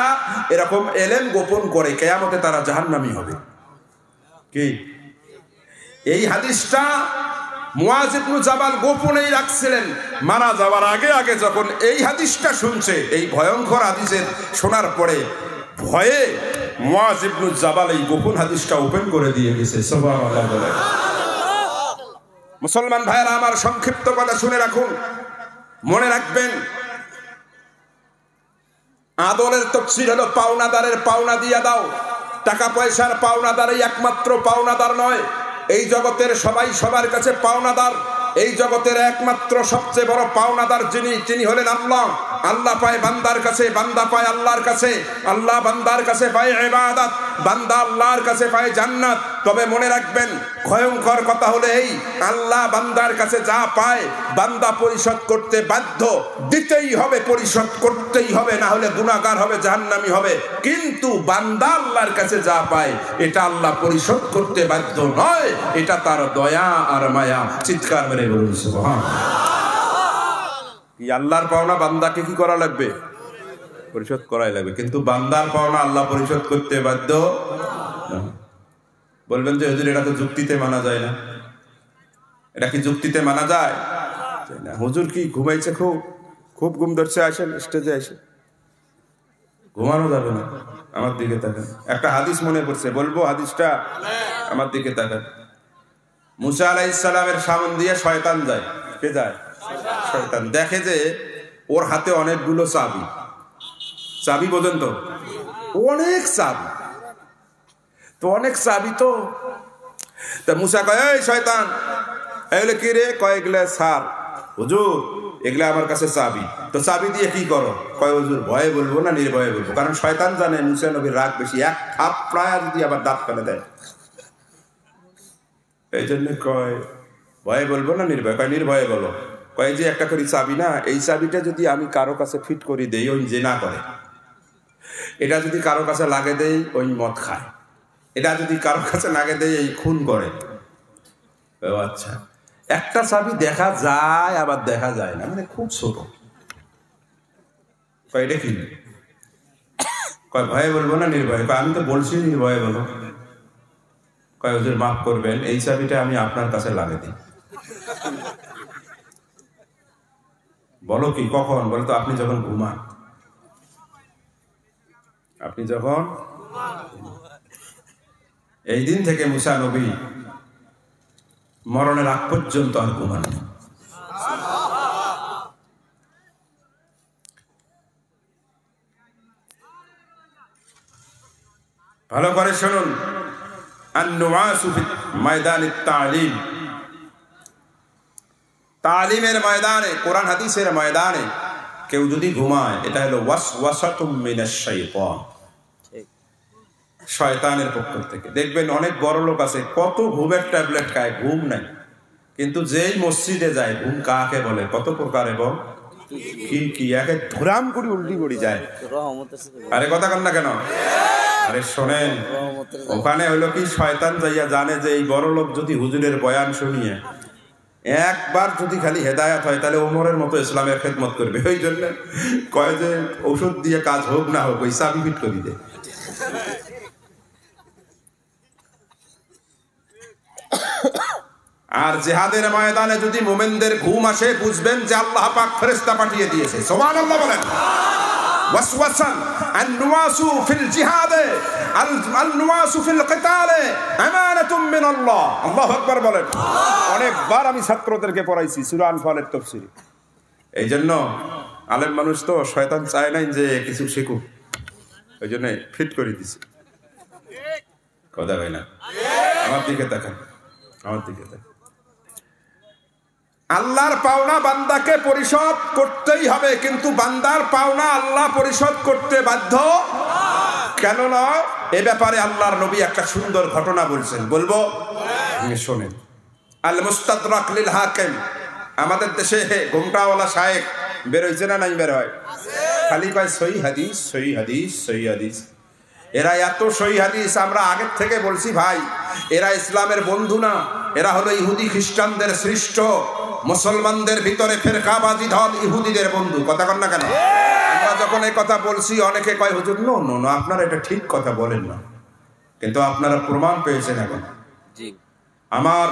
এরকম এলেম গোপন করে কিয়ামতে তারা জাহান্নামী হবে। কি এই হাদিসটা মুয়াজ ইবনে জাবাল গোপনেই রাখছিলেন। মারা যাওয়ার আগে যখন এই হাদিসটা শুনছে, এই ভয়ঙ্কর হাদিসের শোনার পরে ভয়ে মুয়াজ ইবনে জাবাল এই গোপন হাদিসটা ওপেন করে দিয়ে গেছে। সুবহানাল্লাহ বলে। মুসলমান ভাইরা আমার, সংক্ষিপ্ত কথা শুনে রাখুন, মনে রাখবেন, আদলের তাফসীর হলো পাওনাদারের পাওনা দিয়া দাও। টাকা পয়সার পাওনাদারই একমাত্র পাওনাদার নয়। এই জগতের সবাই সবার কাছে পাওনাদার। এই জগতের একমাত্র সবচেয়ে বড় পাওনাদার যিনি হলেন আল্লাহ। আল্লাহ পায় বান্দার কাছে, বান্দা পায় আল্লাহর কাছে, আল্লাহ বান্দার কাছে পায় ইবাদত, বান্দা আল্লাহর কাছে পায় জান্নাত। তবে মনে রাখবেন, ভয়ঙ্কর কথা হলো এই, আল্লাহ বান্দার কাছে যা পায় বান্দা পরিশোধ করতে বাধ্য, দিতেই হবে, পরিশোধ করতেই হবে, না হলে গুনাহগার হবে, জাহান্নামী হবে। কিন্তু বান্দা আল্লাহর কাছে যা পায় এটা আল্লাহ পরিশোধ করতে বাধ্য নয়, এটা তার দয়া আর মায়া। চিৎকার মেরে বলুন সুবহানাল্লাহ। কি আল্লাহর পাওনা বান্দাকে কি করা লাগবে? পরিশোধ করাই লাগবে। কিন্তু বান্দার পাওনা আল্লাহ পরিশোধ করতে বাধ্য না। বলবেন যে হুজুর এটা তো যুক্তিতে মানা যায় না। এটা কি যুক্তিতে মানা যায় না? হুজুর কি ঘুমাইছে, খুব ঘুম ধরছে, আসেন স্টেজে আসেন। ঘুমানো যাবে না। আমার দিকে তাকান, একটা হাদিস মনে পড়ছে, বলবো হাদিসটা? আমার দিকে তাকান। মুসা আলাইহিস সালামের সামনে দিয়ে শয়তান যায়। কে যায়? শয়তান। দেখে যে ওর হাতে অনেকগুলো চাবি। চাবি বোঝেন তো? অনেক চাবি তো, অনেক চাবি তো। তা মুসা কয়, এই শয়তান, এগুলো কি রে? কয় এগুলা সার। হুজুর এগুলা আমার কাছে চাবি। তো চাবি দিয়ে কি করো? কয় হুজুর ভয়ে বলবো না নির্ভয়ে বলবো? কারণ শয়তান জানে মুসা নবীর রাগ বেশি, এক থাপড়ায় যদি আবার দাঁত ফেলে দেয়। এই জন্য কয় ভয়ে বলবো না নির্ভয়ে? কয় নির্ভয়ে বলো। কয় যে একটা করে চাবি না, এই চাবিটা যদি আমি কারো কাছে ফিট করি দেই, ওই জেনা করে। এটা যদি কারো কাছে লাগে দেই, ওই মদ খায়। এটা যদি কারো কাছে লাগে দেয়, এই খুন করে। আচ্ছা, একটা চাবি দেখা যায় আবার দেখা যায় না, মানে খুব ছোট। কয় এটা কি? কয় ভয়ে বলবো না নির্ভয়ে? কয় আমি তো বলছি নির্ভয়ে বলো। কয় হুজুর মাফ করবেন, এই চাবিটা আমি আপনার কাছে লাগে দিই। বলো কি? কখন? বলো তো আপনি যখন ঘুমান। আপনি যখন। এই দিন থেকে মুসা নবী মরণের আগ পর্যন্ত আর ঘুমান। ভালো করে শুনুন। আন-নুআসু ফি ময়দানিত তালিম, তালিমের ময়দানে, কোরআন হাদিসের ময়দানে কেউ যদি ঘুমায়, এটা হলো ওয়াসওয়াসাতুম মিনাশ শাইতান, শয়তানের পক্ষ থেকে। দেখবেন অনেক বড় লোক আছে, কত ঘুমের ট্যাবলেট খায়, ঘুম নাই, কিন্তু যেই মসজিদে যায়, ঘুম কাকে বলে? কত প্রকার এবং কি একে ধুরাম করে উল্টি করে যায়। আরে কথা কন না কেন? আরে শোনেন, ওখানে হইলো কি, শয়তান যাইয়া জানে যে এই বড় লোক যদি হুজুরের বয়ান শুনিয়ে একবার যদি খালি হেদায়াত হয়, তাহলে ওমরের মতো ইসলামের খেদমত করবে। ওই জন্য কয় যে ঔষধ দিয়ে কাজ হোক না হোক, ওই চাবি ফিট করে দেয়। আর জিহাদের ময়দানে যদি মুমিনদের ঘুম আসে, বুঝবেন যে আল্লাহ পাক ফেরেশতা পাঠিয়ে দিয়েছে। সুবহানাল্লাহ বলেন। ওয়াসওয়াসান আন-নুওয়াসু ফিল জিহাদে আল-নুওয়াসু ফিল কিতালে আমানাতুম মিনাল্লাহ। আল্লাহু আকবার বলেন। অনেকবার আমি ছাত্রদেরকে পড়াইছি সূরা আনফালের তাফসীর। এই জন্য আলেম মানুষ তো, শয়তান চায় নাই যে কিছু শিখুক, ওই জন্য ফিট করে দিছে। কথা হয় না? আমার দিকে তাকান, আমার দিকে তাকান। আল্লাহর পাওনা বান্দাকে পরিশোধ করতেই হবে, কিন্তু বান্দার পাওনা আল্লাহ পরিশোধ করতে বাধ্য কেন নয়? এ ব্যাপারে আল্লাহর নবী একটা সুন্দর ঘটনা বলছেন, বলবো? শোনেন। আল মুস্তাদরাক লিল হাকিম, আমাদের দেশে ঘোমটাওয়ালা শায়েখ বের হইছে না? নাই বের হয়? খালি কয় সহিহ হাদিস, সহিহ হাদিস, সহিহ হাদিস। এরা এত সহিহ হাদিস, আমরা আগের থেকে বলছি ভাই, এরা ইসলামের বন্ধু না, এরা হলো ইহুদি খ্রিস্টানদের সৃষ্ট। মুসলমানদের ভিতরে ফেরকাবাজি দল ইহুদিদের বন্ধু। কথা কন না কেন? আমরা যখন এই কথা বলছি, অনেকে কয় হুজুর নো নো নো, আপনারা এটা ঠিক কথা বলেন না, কিন্তু আপনারা প্রমাণ পেয়েছেন এখন। আমার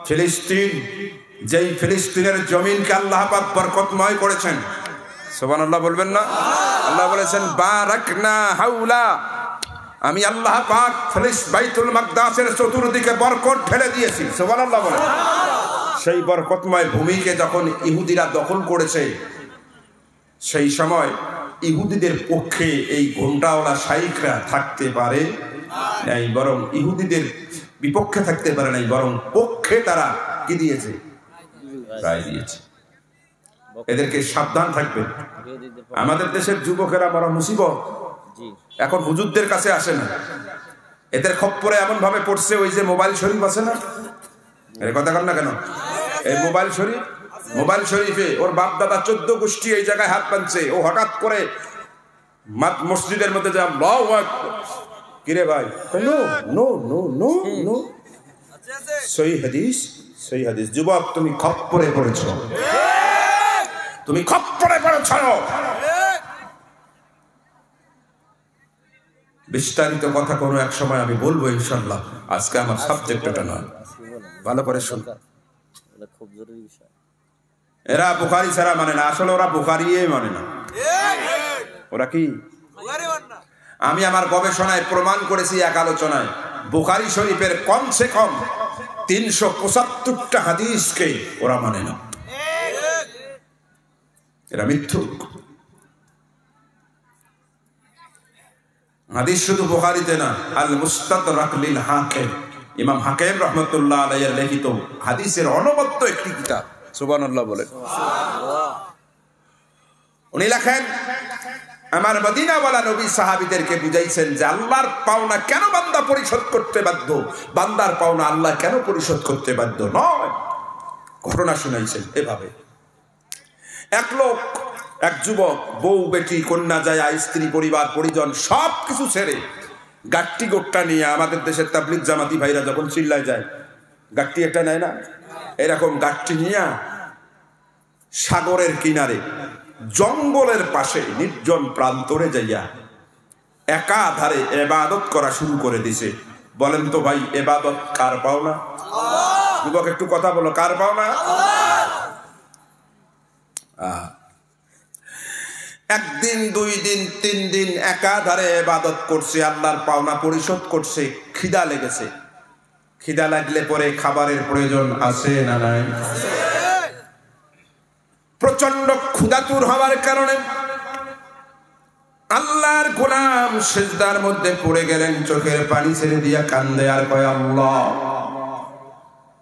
ফিলিস্তিন, যেই ফিলিস্তিনের জমিনকে আল্লাহ পাক বরকতময় করেছেন, সুবহানাল্লাহ বলবেন না? আল্লাহ বলেছেন বারাকনা হাওলা, আমি আল্লাহ পাক বাইতুল মাকদাসের চতুর্দিকে বরকত ঢেলে দিয়েছি। সুবহানাল্লাহ বলেন। সেই বরকতময় ভূমিকে যখন ইহুদিরা দখল করেছে, সেই সময় ইহুদিদের পক্ষে এই ঘোমটাওয়ালা শাইখরা থাকতে পারে নাই, বরং ইহুদিদের বিপক্ষে থাকতে পারে নাই, বরং পক্ষে তারা কি দিয়েছে? রায় দিয়েছে। এদেরকে সাবধান থাকবেন। আমাদের দেশের যুবকেরা বড় মুসিবত, এখন হুজুরদের কাছে আসে না, এদের খপ্পরে এমন ভাবে পড়ছে, ওই যে মোবাইল শরীফ আছে না, এর কথা কর না কেন, এই মোবাইল শরীফে ওর বাপ দাদা 14 গোষ্ঠী এই জায়গায় হাত বাঁধছে, ও হঠাৎ করে মসজিদের মধ্যে যা আল্লাহু আকবার, কিরে ভাই, no no no no no, সহিহ হাদিস যুবক, তুমি খপ্পরে পড়েছো, তুমি খপ্পরে পড়েছো। বিস্তারিত কথা কোনো এক সময় আমি বলবো ইনশাআল্লাহ, আজকে আমার সাবজেক্ট এটা নয়, ভালো করে শুন। এরা বুখারী ছাড়া মানে না, আসলে ওরা বুখারীই মানে না। ওরা কি, আমি আমার গবেষণায় প্রমাণ করেছি, এক আলোচনায়, বুখারী শরীফের কমসে কম 375টা হাদিসকে ওরা মানে না, এরা মিথ্যুক। হাদিস শুধু বুখারীতে না, আল মুস্তাদরাক লিল হাকিম, ইমাম হাকিম রাহমাতুল্লাহ আলাইহির লিখিত হাদিসের অনবদ্য একটি কিতাব, সুবহানাল্লাহ বলেন। উনি লেখেন, আমার মদিনাওয়ালা নবী সাহাবীদেরকে বুঝাইছেন যে আল্লাহর পাওনা কেন বান্দা পরিশোধ করতে বাধ্য, বান্দার পাওনা আল্লাহ কেন পরিশোধ করতে বাধ্য নয়। ঘটনা শুনাইছেন এভাবে, এক যুবক বউ বেটি কন্যা জায়া স্ত্রী পরিবার পরিজন সব কিছু ছেড়ে গাট্টি গোট্টা নিয়ে, আমাদের দেশের তাবলিগ জামাতি ভাইরা যখন চিল্লায় যায়, গাট্টি একটা নেয় না, এরকম গাট্টি নিয়ে সাগরের কিনারে জঙ্গলের পাশে নির্জন প্রান্তরে যাইয়া একাধারে ইবাদত করা শুরু করে দিছে। বলেন তো ভাই, ইবাদত কার পাওনা? যুবক একটু কথা বলো, কার পাওনা? একদিন, 2 দিন, 3 দিন একাধারে ইবাদত করছে, আল্লাহর পাওনা পরিশোধ করছে। খিদা লেগেছে, খিদা লাগলে পরে খাবারের প্রয়োজন আছে না নাই? প্রচন্ড ক্ষুধাতুর হওয়ার কারণে আল্লাহর গোলাম সিজদার মধ্যে পড়ে গেলেন, চোখের পানি ছেড়ে দিয়া কান্দে আর কয়, আল্লাহ,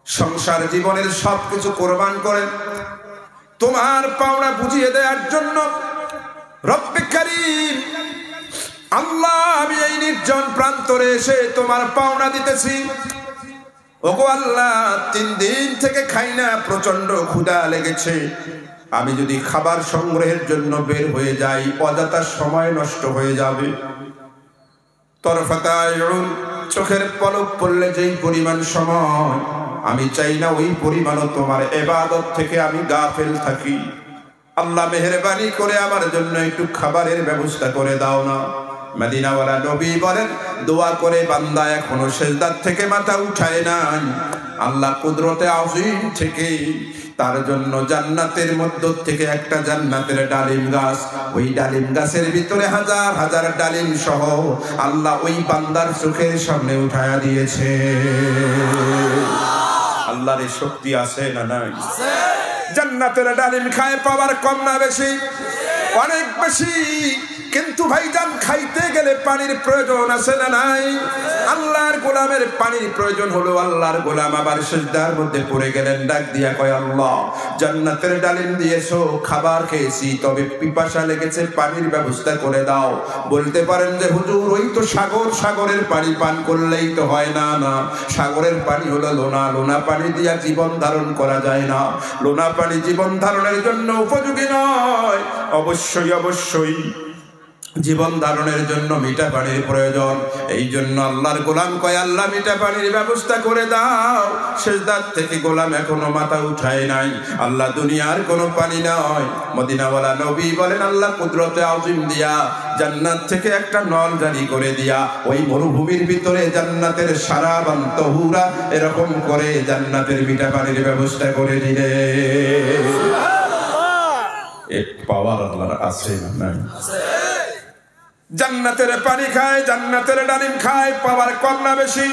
সংসার জীবনের সবকিছু কোরবান করেন তোমার পাওনা বুঝিয়ে দেওয়ার জন্য। রব্বে কারীম, আল্লাহ, আমি এই নির্জন প্রান্তরে এসে তোমার পাওনা দিতেছি। ওগো আল্লাহ, 3 দিন থেকে খাই না, প্রচন্ড ক্ষুধা লেগেছে। আমি যদি খাবার সংগ্রহের জন্য বের হয়ে যাই, অযথা সময় নষ্ট হয়ে যাবে। তরফাতা আয়ুন, চোখের পলক পড়লে যেই পরিমাণ সময়, আমি চাই না ওই পরিমাণও তোমার ইবাদত থেকে আমি গাফেল থাকি। আল্লাহ মেহেরবানি করে আমার জন্য একটু খাবারের ব্যবস্থা করে দাও না। মদিনাওয়ালা নবী বলেন, দোয়া করে বান্দা এখনো সিজদার থেকে মাথা উঠায় নাই। আল্লাহ কুদরতে আযীম থেকে তার জন্য জান্নাতের মধ্য থেকে একটা জান্নাতের ডালিম গাছ, ওই ডালিম গাছের ভিতরে হাজার হাজার ডালিম সহ আল্লাহ ওই বান্দার চোখের সামনে উঠায়া দিয়েছে। আল্লাহর এই শক্তি আছে না নাই? জান্নাতের ডালিম খায় পাওয়ার কম না বেশি? অনেক বেশি। কিন্তু ভাইজান, খাইতে গেলে পানির প্রয়োজন আছে না নাই? আল্লাহর গোলামের পানির প্রয়োজন হলো। আল্লাহর গোলাম আবার সিজদার মধ্যে পড়ে গেলেন, ডাক দিয়া কয়, আল্লাহ, জান্নাতের ডালিম দিয়েছো, খাবার খেয়েছি, তবে পিপাসা লেগেছে, পানির ব্যবস্থা করে দাও। বলতে পারেন যে হুজুর, ওই তো সাগর, সাগরের পানি পান করলেই তো হয় না। না, সাগরের পানি হলো লোনা, লোনা পানি দিয়া জীবন ধারণ করা যায় না। লোনা পানি জীবন ধারণের জন্য উপযোগী নয়। অবশ্যই অবশ্যই জীবন ধারণের জন্য মিঠা পানির প্রয়োজন। এই জন্য আল্লাহর গোলাম কয়, আল্লাহ, মিঠা পানির ব্যবস্থা করে দাও। সিজদার থেকে গোলাম এখনো মাথা উঠায় নাই। আল্লাহ, দুনিয়ার কোনো পানি নয়। মদিনাওয়ালা নবী বলেন, আল্লাহ কুদরতে আযীম দিয়া জান্নাত থেকে একটা নল জারি করে দিয়া ওই মরুভূমির ভিতরে জান্নাতের সারাবান তহুরা এরকম করে জান্নাতের মিঠা পানির ব্যবস্থা করে দিলে। এক পাওয়ার আল্লাহর আছে না নাই? জান্নাতের পানি খায়, জান্নাতের ডালিম খায়, পাওয়ার কম না বেশি?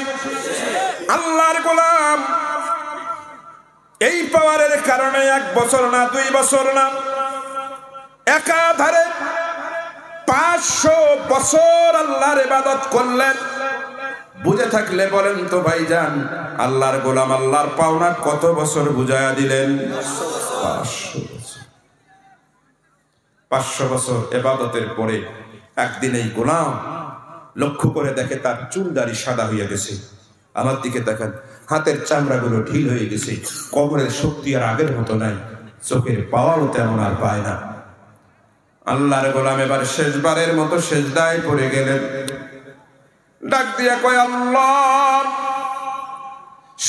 আল্লাহর গোলাম এই পাওয়ারের কারণে 1 বছর না, 2 বছর না, একাধারে 500 বছর আল্লাহর ইবাদত করলেন। বুঝে থাকলে বলেন তো ভাইজান, আল্লাহর গোলাম আল্লাহর পাওনা কত বছর বুঝায়া দিলেন? 500 বছর ইবাদতের পরে একদিন এই গোলাম লক্ষ্য করে দেখে তার চুল দাড়ি সাদা হয়ে গেছে। আমার দিকে তাকান, হাতের চামড়াগুলো ঢিল হয়ে গেছে, কবরের শক্তি আর আগের মতো নাই, চোখের পাওয়ারও তেমন আর পায় না। আল্লাহর গোলাম এবার শেষবারের মতো সেজদায় পড়ে গেলেন। ডাক দিয়া কয়, আল্লাহ,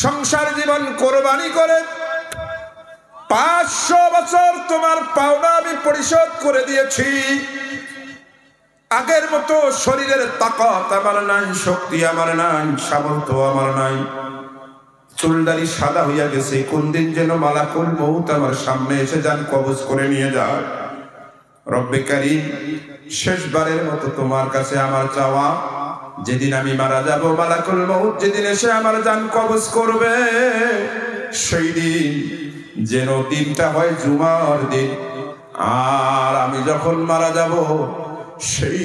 সংসার জীবন কোরবানি করে 500 বছর তোমার পাওনা আমি পরিশোধ করে দিয়েছি। আগের মতো শরীরের তাকত আমার নাই, শক্তি আমার নাই, সামর্থ্য আমার নাই, চুলদারি সাদা হইয়া গেছে। কোন দিন যেন মালাকুল মউত আমার সামনে এসে যান কবজ করে নিয়ে যায়। রব্বে কারীম, শেষবারের মতো তোমার কাছে আমার চাওয়া, যেদিন আমি মারা যাব, মালাকুল মউত যেদিন এসে আমার জান কবজ করবে, সেই দিন যেন দিনটা হয় জুমার দিন। আর আমি যখন মারা যাব, সেই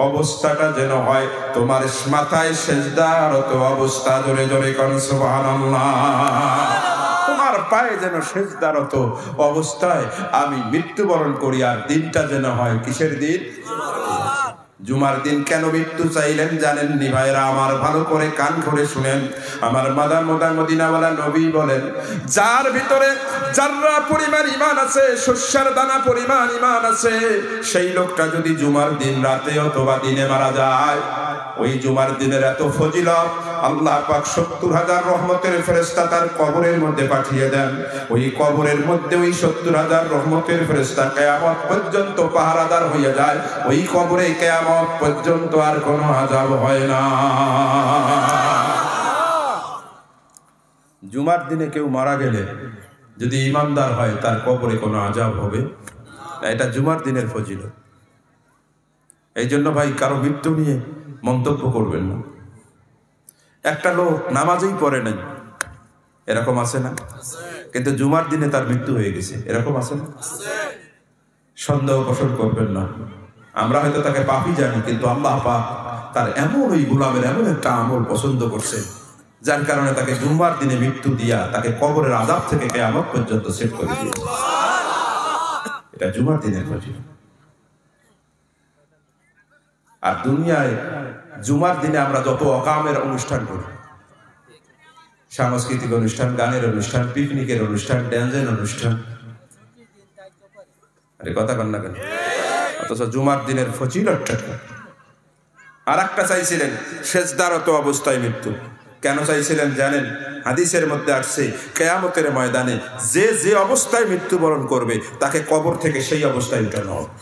অবস্থাটা যেন হয় তোমার মাথায় সেজদারত অবস্থা। জোরে জোরে কোন সুবহানাল্লাহ। তোমার পায়ে যেন সেজদারত অবস্থায় আমি মৃত্যুবরণ করি। আর দিনটা যেন হয় কিসের দিন? জুমার দিন। কেন মৃত্যু চাইলেন জানেন নি ভাইরা আমার? ভালো করে কান করে শুনেন। আমার মদিনাওয়ালা নবী বলেন, যার ভিতরে যাররা পরিমাণ ঈমান আছে, শস্যের দানা পরিমাণ ঈমান আছে, সেই লোকটা যদি জুমার দিন রাতে অথবা দিনে মারা যায়, ওই জুমার দিনের এত ফজিলত, আল্লাহ পাক 70,000 রহমতের ফেরেশতা তার কবরের মধ্যে পাঠিয়ে দেন। ওই কবরের মধ্যে ওই 70,000 রহমতের ফেরেশতা কিয়ামত পর্যন্ত পাহারাদার হয়ে যায়। ওই কবরে কিয়ামত পর্যন্ত আর কোনো আযাব হয় না। জুমার দিনে কেউ মারা গেলে যদি ঈমানদার হয়, তার কবরে কোনো আযাব হবে না। এটা জুমার দিনের ফজিলত। এই জন্য ভাই কারো মৃত্যু নিয়ে মন্তব্য করবেন না। একটা লোক নামাজই পড়ে নাই, এরকম আছে না? কিন্তু জুমার দিনে তার মৃত্যু হয়ে গেছে, এরকম আছে না? সন্দেহ পোষণ করবেন না। আমরা হয়তো তাকে পাপী জানি, কিন্তু আল্লাহ পাক তার এমন ওই গোলামের এমন একটা আমল পছন্দ করছে, যার কারণে তাকে জুমার দিনে মৃত্যু দিয়া তাকে কবরের আযাব থেকে কিয়ামত পর্যন্ত সেভ করে দিয়েছে। এটা জুমার দিনের ফজিলত। আর দুনিয়ায় জুমার দিনে আমরা যত অকামের অনুষ্ঠান করি, সাংস্কৃতিক অনুষ্ঠান, গানের অনুষ্ঠান, পিকনিকের অনুষ্ঠান, ড্যান্সের অনুষ্ঠান, আরে কথা কন না কেন? অথচ জুমার দিনের ফজিলতটা। আর একটা চাইছিলেন সেজদারত অবস্থায় মৃত্যু। কেন চাইছিলেন জানেন? হাদিসের মধ্যে আসছে, কিয়ামতের ময়দানে যে যে অবস্থায় মৃত্যুবরণ করবে, তাকে কবর থেকে সেই অবস্থায় উঠানো হবে।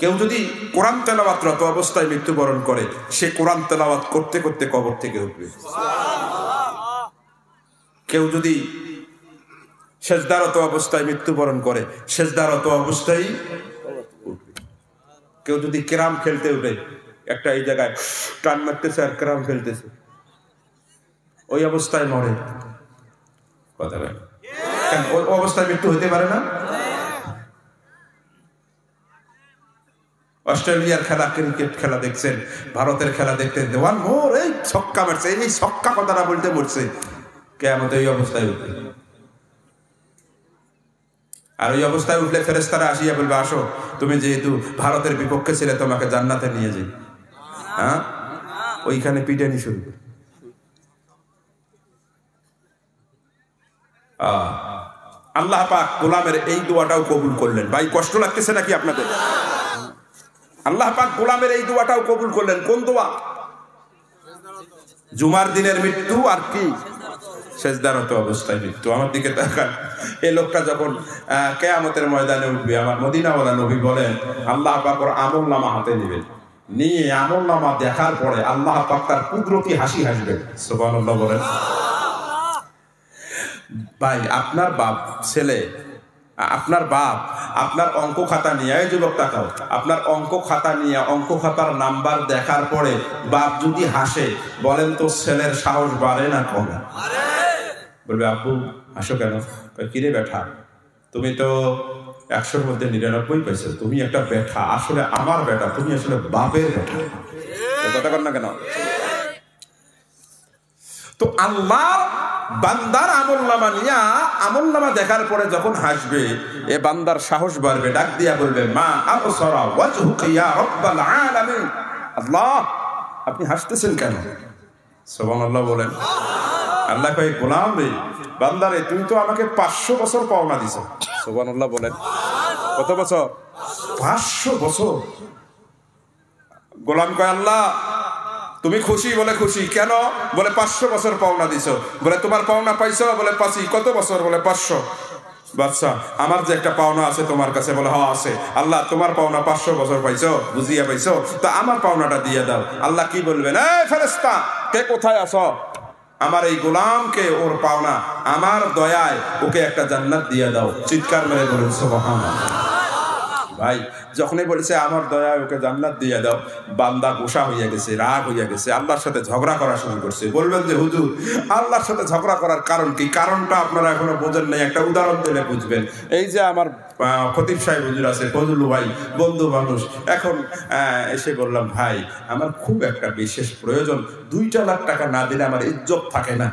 কেউ যদি কোরআন তেলাওয়াতরত অবস্থায় মৃত্যুবরণ করে, সে কোরআন তেলাওয়াত করতে করতে কবর থেকে উঠবে। কেউ যদি সেজদারত অবস্থায় মৃত্যুবরণ করে, সেজদারত অবস্থায় উঠবে। কেউ যদি ক্যারাম খেলতে উঠে, একটা এই জায়গায় টান মারতেছে আর ক্যারাম খেলতেছে, ওই অবস্থায় মরে। কথা বলেন, ওই অবস্থায় মৃত্যু হতে পারে না? অস্ট্রেলিয়ার খেলা, ক্রিকেট খেলা দেখছেন, ভারতের খেলা দেখতে দেওয়ান মোর এই ছক্কা মারছে, এই ছক্কা কথাটা বলতে মরছে, কিয়ামত এই অবস্থায় উঠবে। আর ওই অবস্থায় উঠলে ফেরেশতারা আসিয়া বলবে, আসো, তুমি যেহেতু ভারতের বিপক্ষে ছিলে, তোমাকে জান্নাতে নিয়ে যাই। হ্যাঁ, ওইখানে পিটানি শুরু। আল্লাহ পাক গোলামের এই দোয়াটাও কবুল করলেন। ভাই কষ্ট লাগতেছে নাকি আপনাদের? আল্লাহ পাক গোলামের এই দোয়াটাও কবুল করলেন। কোন দোয়া? জুমার দিনের মৃত্যু আর কি? সেজদারত অবস্থায় মৃত্যু। আমার দিকে তাকান, এই লোকটা যখন কিয়ামতের ময়দানে উঠবে, আমার মদিনাওয়ালা নবী বলেন, আল্লাহ পাক ওর আমলনামা হাতে নেবেন, নিয়ে আমলনামা দেখার পরে আল্লাহ পাক তার কুদরতি হাসি হাসবেন। সুবহানাল্লাহ বলেন। ভাই আপনার বাপ ছেলে, আপনার বাপ আপনার অঙ্ক খাতা নিয়ে, এই যুবক তাকাও, আপনার অঙ্ক খাতা নিয়ে অঙ্ক খাতার নাম্বার দেখার পরে বাপ যদি হাসে, বলেন তো ছেলের সাহস বাড়ে না কমে? বলবে, আব্বু হাসো কেন? কিরে বেঠা, তুমি তো 100-র মধ্যে 99 পাইছো, তুমি একটা বেঠা, আসলে আমার বেটা, তুমি আসলে বাপের বেটা। কথা কর না কেন? তো আল্লাহ বান্দার আমলনামা নিয়া আমলনামা দেখার পরে যখন হাসবে, এ বান্দার সাহস বাড়বে, ডাক দিয়া বলবে মা আবসারা ওয়াজহুকা ইয়া রাব্বাল আলামিন। আল্লাহ, আপনি হাসতেছেন কেন? সুবহানাল্লাহ বলেন। আল্লাহ কয় গোলাম রে, বান্দারে, তুমি তো আমাকে 500 বছর পাওনা দিছো। সুবহানাল্লাহ বলেন। কত বছর? 500 বছর। গোলাম কয় আল্লাহ তুমি খুশি? বলে খুশি। কেন? বলে 500 বছর পাওনা দিছো। বলে তোমার পাওনা পাইছো? বলে পাইছি। কত বছর? বলে 500। বাচ্চা, আমার যে একটা পাওনা আছে তোমার কাছে। বলে হ্যাঁ আছে। আল্লাহ তোমার পাওনা 500 বছর পাইছো, বুঝিয়া পাইছো, তো আমার পাওনাটা দিয়ে দাও। আল্লাহ কি বলবেন? এই ফেরেশতা, কে কোথায় আছো? আমার এই গোলামকে ওর পাওনা, আমার দয়ায় ওকে একটা জান্নাত দিয়ে দাও। চিৎকার মেরে বলেন সুবহানাল্লাহ। ভাই যখনই বলেছে আমার দয়ায় ওকে জান্নাত দিয়ে দাও, বান্দা গোসা হইয়া গেছে, রাগ হইয়া গেছে, আল্লাহর সাথে ঝগড়া করা শুরু করছে। বলবেন যে হুজুর আল্লাহর সাথে ঝগড়া করার কারণ কি? কারণটা আপনারা এখনো বোঝেন নাই, একটা উদাহরণ দিলে বুঝবেন। এই যে আমার খতিব সাহেব হুজুর আছে, ফজলু ভাই, বন্ধু মানুষ, এখন এসে বললাম ভাই আমার খুব একটা বিশেষ প্রয়োজন, 2 লাখ টাকা না দিলে আমার ইজ্জত থাকে না,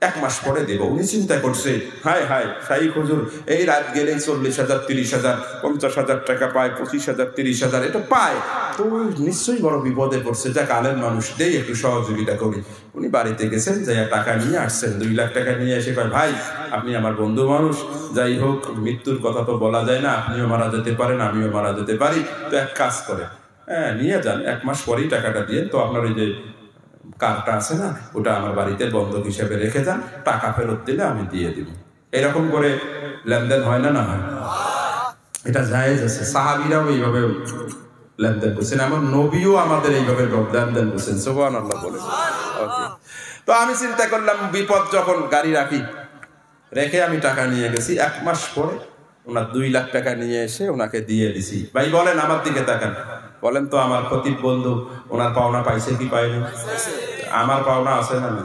1 মাস পরে দেব। উনি চিন্তা করছে, হায় হায় শাইখ হুজুর এই রাত গেলেই 40,000 30,000 50,000 টাকা পায়, 25,000 30,000 এটা পায়, তো নিশ্চয়ই বড় বিপদে পড়ছে, যাক আলেম মানুষ, দেই একটু সহযোগিতা করি। উনি বাড়িতে গেছেন, যাই টাকা নিয়ে আসছেন, 2 লাখ টাকা নিয়ে এসে কয় ভাই আপনি আমার বন্ধু মানুষ, যাই হোক মৃত্যুর কথা তো বলা যায় না, আপনিও মারা যেতে পারেন আমিও মারা যেতে পারি, তো এক কাজ করে নিয়ে যান, 1 মাস পরেই টাকাটা দিয়ে, তো আপনার ওই যে কারটা আছে না, ওটা আমার বাড়িতে বন্ধক হিসেবে রেখে যান, টাকা ফেরত দিলে আমি দিয়ে দিব। এরকম করে লেনদেন হয় না? না হয়? এটা জায়েজ আছে। সাহাবীরাও এইভাবে লেনদেন করছেন, আমার নবীও আমাদের এইভাবে লেনদেন করছেন। সুবহানাল্লাহ বলেন। ওকে, তো আমি চিন্তা করলাম বিপদ যখন, গাড়ি রেখে আমি টাকা নিয়ে গেছি। 1 মাস পরে ওনার 2 লাখ টাকা নিয়ে এসে ওনাকে দিয়ে দিছি। ভাই বলেন, আমার দিকে তাকান, বলেন তো আমার খতিব বন্ধু ওনার পাওনা পাইছে কি পায়নি? আমার পাওনা আছে না? না,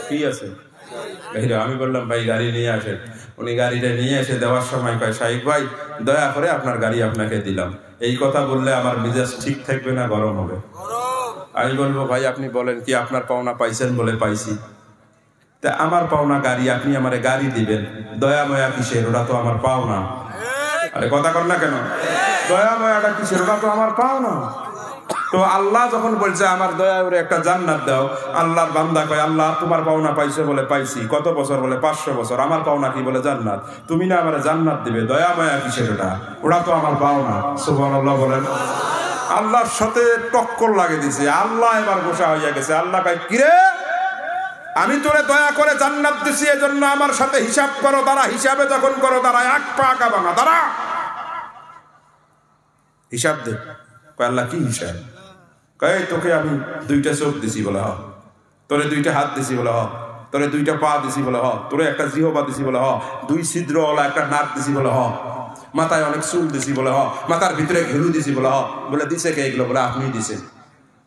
কি আছে? আমি বললাম ভাই গাড়ি নিয়ে আসেন। উনি গাড়িটা নিয়ে এসে দেওয়ার সময় কয় শাইখ ভাই দয়া করে আপনার গাড়ি আপনাকে দিলাম। এই কথা বললে আমার মেজাজ ঠিক থাকবে না গরম হবে? আমি বলবো ভাই আপনি বলেন কি আপনার পাওনা পাইছেন? বলে পাইছি। তা আমার পাওনা গাড়ি, আপনি আমারে গাড়ি দিবেন, দয়া ময়া কিসের? ওরা তো আমার পাওনা। আরে কথা কর না কেন? দয়া ময়াটা কিসের? ওরা তো আমার পাওনা। তো আল্লাহ যখন বলছে আমার দয়া করে একটা জান্নাত দাও, আল্লাহর বান্দা কয় আল্লাহ তোমার পাওনা পাইছো? বলে পাইছি। কত বছর? বলে 500 বছর। আমার পাওনা কি? বলে জান্নাত। তুমি না আমার জান্নাত দিবে, দয়া মায়া কিসের? ওরা তো আমার পাওনা। সুবহানাল্লাহ বলেন। আল্লাহর সাথে টক্কর লাগে দিছে। আল্লাহ এবার গোসা হইয়া গেছে। আল্লাহ কয় কিরে, আমি তোরে দয়া করে জান্নাত দিছি, এজন্য আমার সাথে হিসাব করো। দাঁড়া, হিসাবে যখন করো দাঁড়া, 1 পা আগাবা না, দাঁড়া হিসাব দে। কয় আল্লাহ কি হিসাব? কয় তোকে আমি 2টা চোখ দিছি বলে হ, তোরে 2টা হাত দিছি বলে হ, তোরে 2টা পা দিছি বলে হ, তোরে একটা জিহ্বা দিছি বলে হ, 2 ছিদ্রওয়ালা একটা নাক দিছি বলে হ, মাথায় অনেক চুল দিছি বলে হ, মাথার ভিতরে ঘেলু দিছি বলে হ। বলে দিছে কে এগুলো? বলে আপনি দিছেন।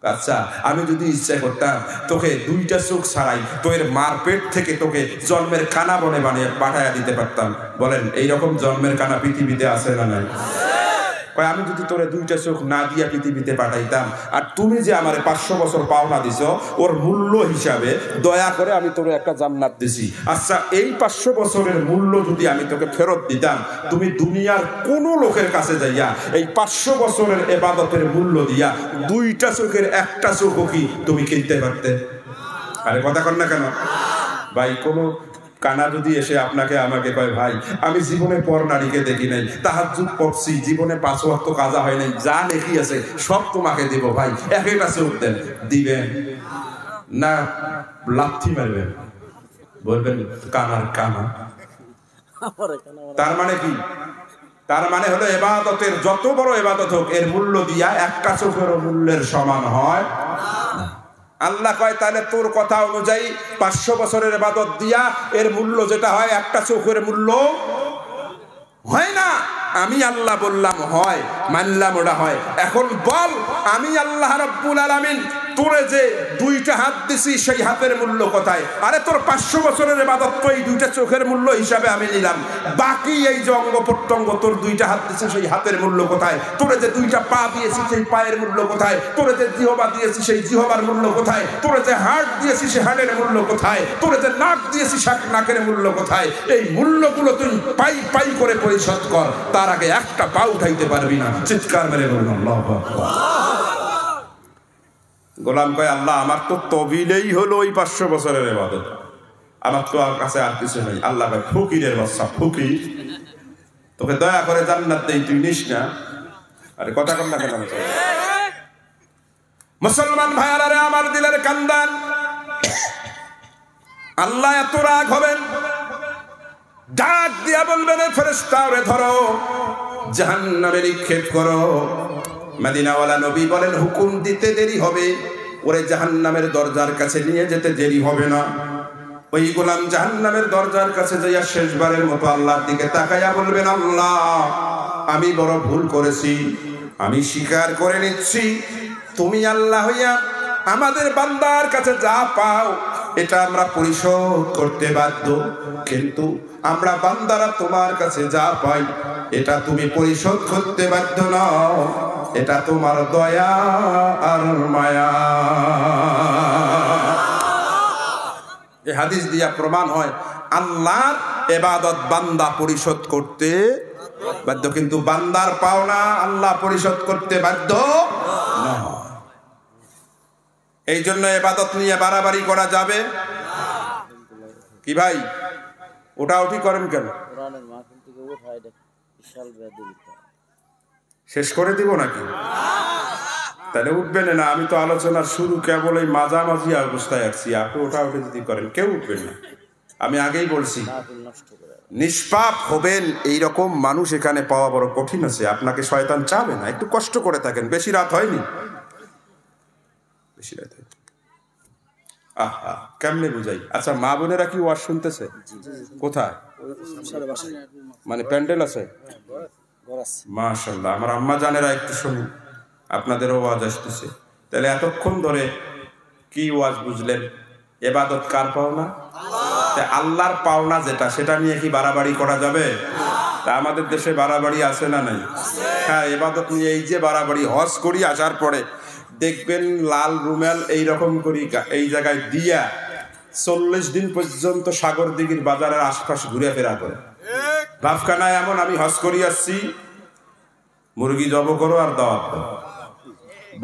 আচ্ছা, আমি যদি ইচ্ছা করতাম তোকে 2টা চোখ ছাড়াই তোর মার পেট থেকে তোকে জন্মের কানা বনে বানিয়ে পাঠাইয়া দিতে পারতাম। বলেন এইরকম জন্মের কানা পৃথিবীতে আছে না নাই? আমি যদি তোরে 2টা চোখ না দিয়া পৃথিবীতে পাঠাইতাম, আর তুমি যে আমারে 500 বছর পাওনা দিছ, ওর মূল্য হিসাবে দয়া করে আমি তোরে একটা জান্নাত দিছি। আচ্ছা, এই 500 বছরের মূল্য যদি আমি তোকে ফেরত দিতাম, তুমি দুনিয়ার কোন লোকের কাছে যাইয়া এই 500 বছরের ইবাদতের মূল্য দিয়া 2টা চোখের একটা চোখও কি তুমি কিনতে পারতে? আরে কথা কর না কেন ভাই? কোনো কানা যদি এসে আপনাকে আমাকে কয় ভাই আমি জীবনে পর নারীকে দেখি নাই, তাহাজ্জুদ পড়ছি, জীবনে 5 ওয়াক্ত কাজা হয় নাই, যা নেকি আছে সব তোমাকে দেব ভাই, একটা চোখ দেন, দিবেন না লাথি মারবেন? বলবেন কানার কানা। তার মানে কি? তার মানে হলো ইবাদতের যত বড় ইবাদত হোক, এর মূল্য দিয়া একটা চোখের মূল্যের সমান হয়। আল্লাহ কয় তাহলে তোর কথা অনুযায়ী 500 বছরের ইবাদত দিয়া এর মূল্য যেটা হয়, একটা চোখের মূল্য হয় না। আমি আল্লাহ বললাম হয়, মানলাম ওটা হয়। এখন বল, আমি আল্লাহ রাব্বুল আলামিন তোরে যে দুইটা হাত দিছি সেই হাতের মূল্য কোথায়? আরে তোর 500 বছরের ইবাদত তো এই দুইটা চোখের মূল্য হিসাবে আমি নিলাম, বাকি এই যে অঙ্গ প্রত্যঙ্গ তোর দুইটা হাত দিছি সেই হাতের মূল্য কোথায়? তোরে যে দুইটা পা দিয়েছি সেই পায়ের মূল্য কোথায়? তোরে যে জিহবা দিয়েছি সেই জিহবার মূল্য কোথায়? তোরে যে হাড় দিয়েছি সেই হাড়ের মূল্য কোথায়? তোরে যে নাক দিয়েছি সেই নাকের মূল্য কোথায়? এই মূল্যগুলো তুই পাই পাই করে পরিশোধ কর, তার আগে একটা পা উঠাইতে পারবি না। চিৎকার মেরে বলুন আল্লাহু আকবার। গোলাম কয়, আল্লাহ আমার তো তবিলেই হলো ওই 500 বছরের ইবাদত, আমার তো আর কাছে আর কিছু নেই। আল্লাহ ভাই ফকিরের বাচ্চা, ফকির, তোকে দয়া করে জান্নাত দেই, তুই নিস না। আরে কথা কর না কেন? মুসলমান ভাইয়ারা রে, আমার দিলের কান্দান, আল্লাহ এত রাগ হবেন, ডাক দিয়া বলবেন, ফেরেশতা ওরে ধরো, জাহান্নামে নিক্ষেপ করো। মদিনাওয়ালা নবী বলেন, হুকুম দিতে দেরি হবে, ওরে জাহান্নামের দরজার কাছে নিয়ে যেতে দেরি হবে না। ওই গোলাম জাহান্নামের দরজার কাছে যাইয়া শেষবারের মতো আল্লাহর দিকে তাকাইয়া বলবেন, আল্লাহ আমি বড় ভুল করেছি, আমি স্বীকার করে নিচ্ছি, তুমি আল্লাহ হইয়া আমাদের বান্দার কাছে যা পাও এটা আমরা পরিশোধ করতে বাধ্য, কিন্তু আমরা বান্দারা তোমার কাছে যা পাই এটা তুমি পরিশোধ করতে বাধ্য নও, এটা তোমার দয়া আর মায়া। এই হাদিস দিয়া প্রমাণ হয় আল্লাহর ইবাদত বান্দা পরিশোধ করতে বাধ্য, কিন্তু বান্দার পাওনা আল্লাহ পরিশোধ করতে বাধ্য না। এই জন্য ইবাদত নিয়ে বাড়াবাড়ি করা যাবে কি ভাই? ওটা করেন কেন? শেষ করে দিব নাকি? তাহলে উঠবেন না। আমি তো আলোচনার শুরু কেবল এই মাঝামাঝি অবস্থায় আসছি, আপনি ওটা যদি করেন কেউ উঠবেন না। আমি আগেই বলছি, নিষ্পাপ হবেন এইরকম মানুষ এখানে পাওয়া বড় কঠিন আছে। আপনাকে শয়তান চাবে না, একটু কষ্ট করে থাকেন। বেশি রাত হয়নি, বেশি রাত হয়নি। আহা, কেমনে বুঝাই? আচ্ছা, মা বোনেরা কি ওয়াজ শুনতেছে? কোথায়? মানে প্যান্ডেল আছে? মাশাআল্লাহ, আমার আম্মা জানেরা একটু শুনুন, আপনাদেরও ওয়াজ আসতেছে। তাহলে এতক্ষণ ধরে কি ওয়াজ বুঝলেন? ইবাদত কার পাওনা? আল্লাহর পাওনা যেটা, সেটা নিয়ে কি বাড়াবাড়ি করা যাবে? তা আমাদের দেশে বাড়াবাড়ি আছে না নাই? হ্যাঁ, ইবাদত নিয়ে এই যে বাড়াবাড়ি, হজ করি আসার পরে দেখবেন লাল রুমাল এইরকম করি এই জায়গায় দিয়া 40 দিন পর্যন্ত সাগর দিঘির বাজারের আশপাশ ঘুরে ফেরা করে। ভাবখানায় এমন আমি হজ করি আসছি, মুরগি জব করো আর দাওয়াত দাও।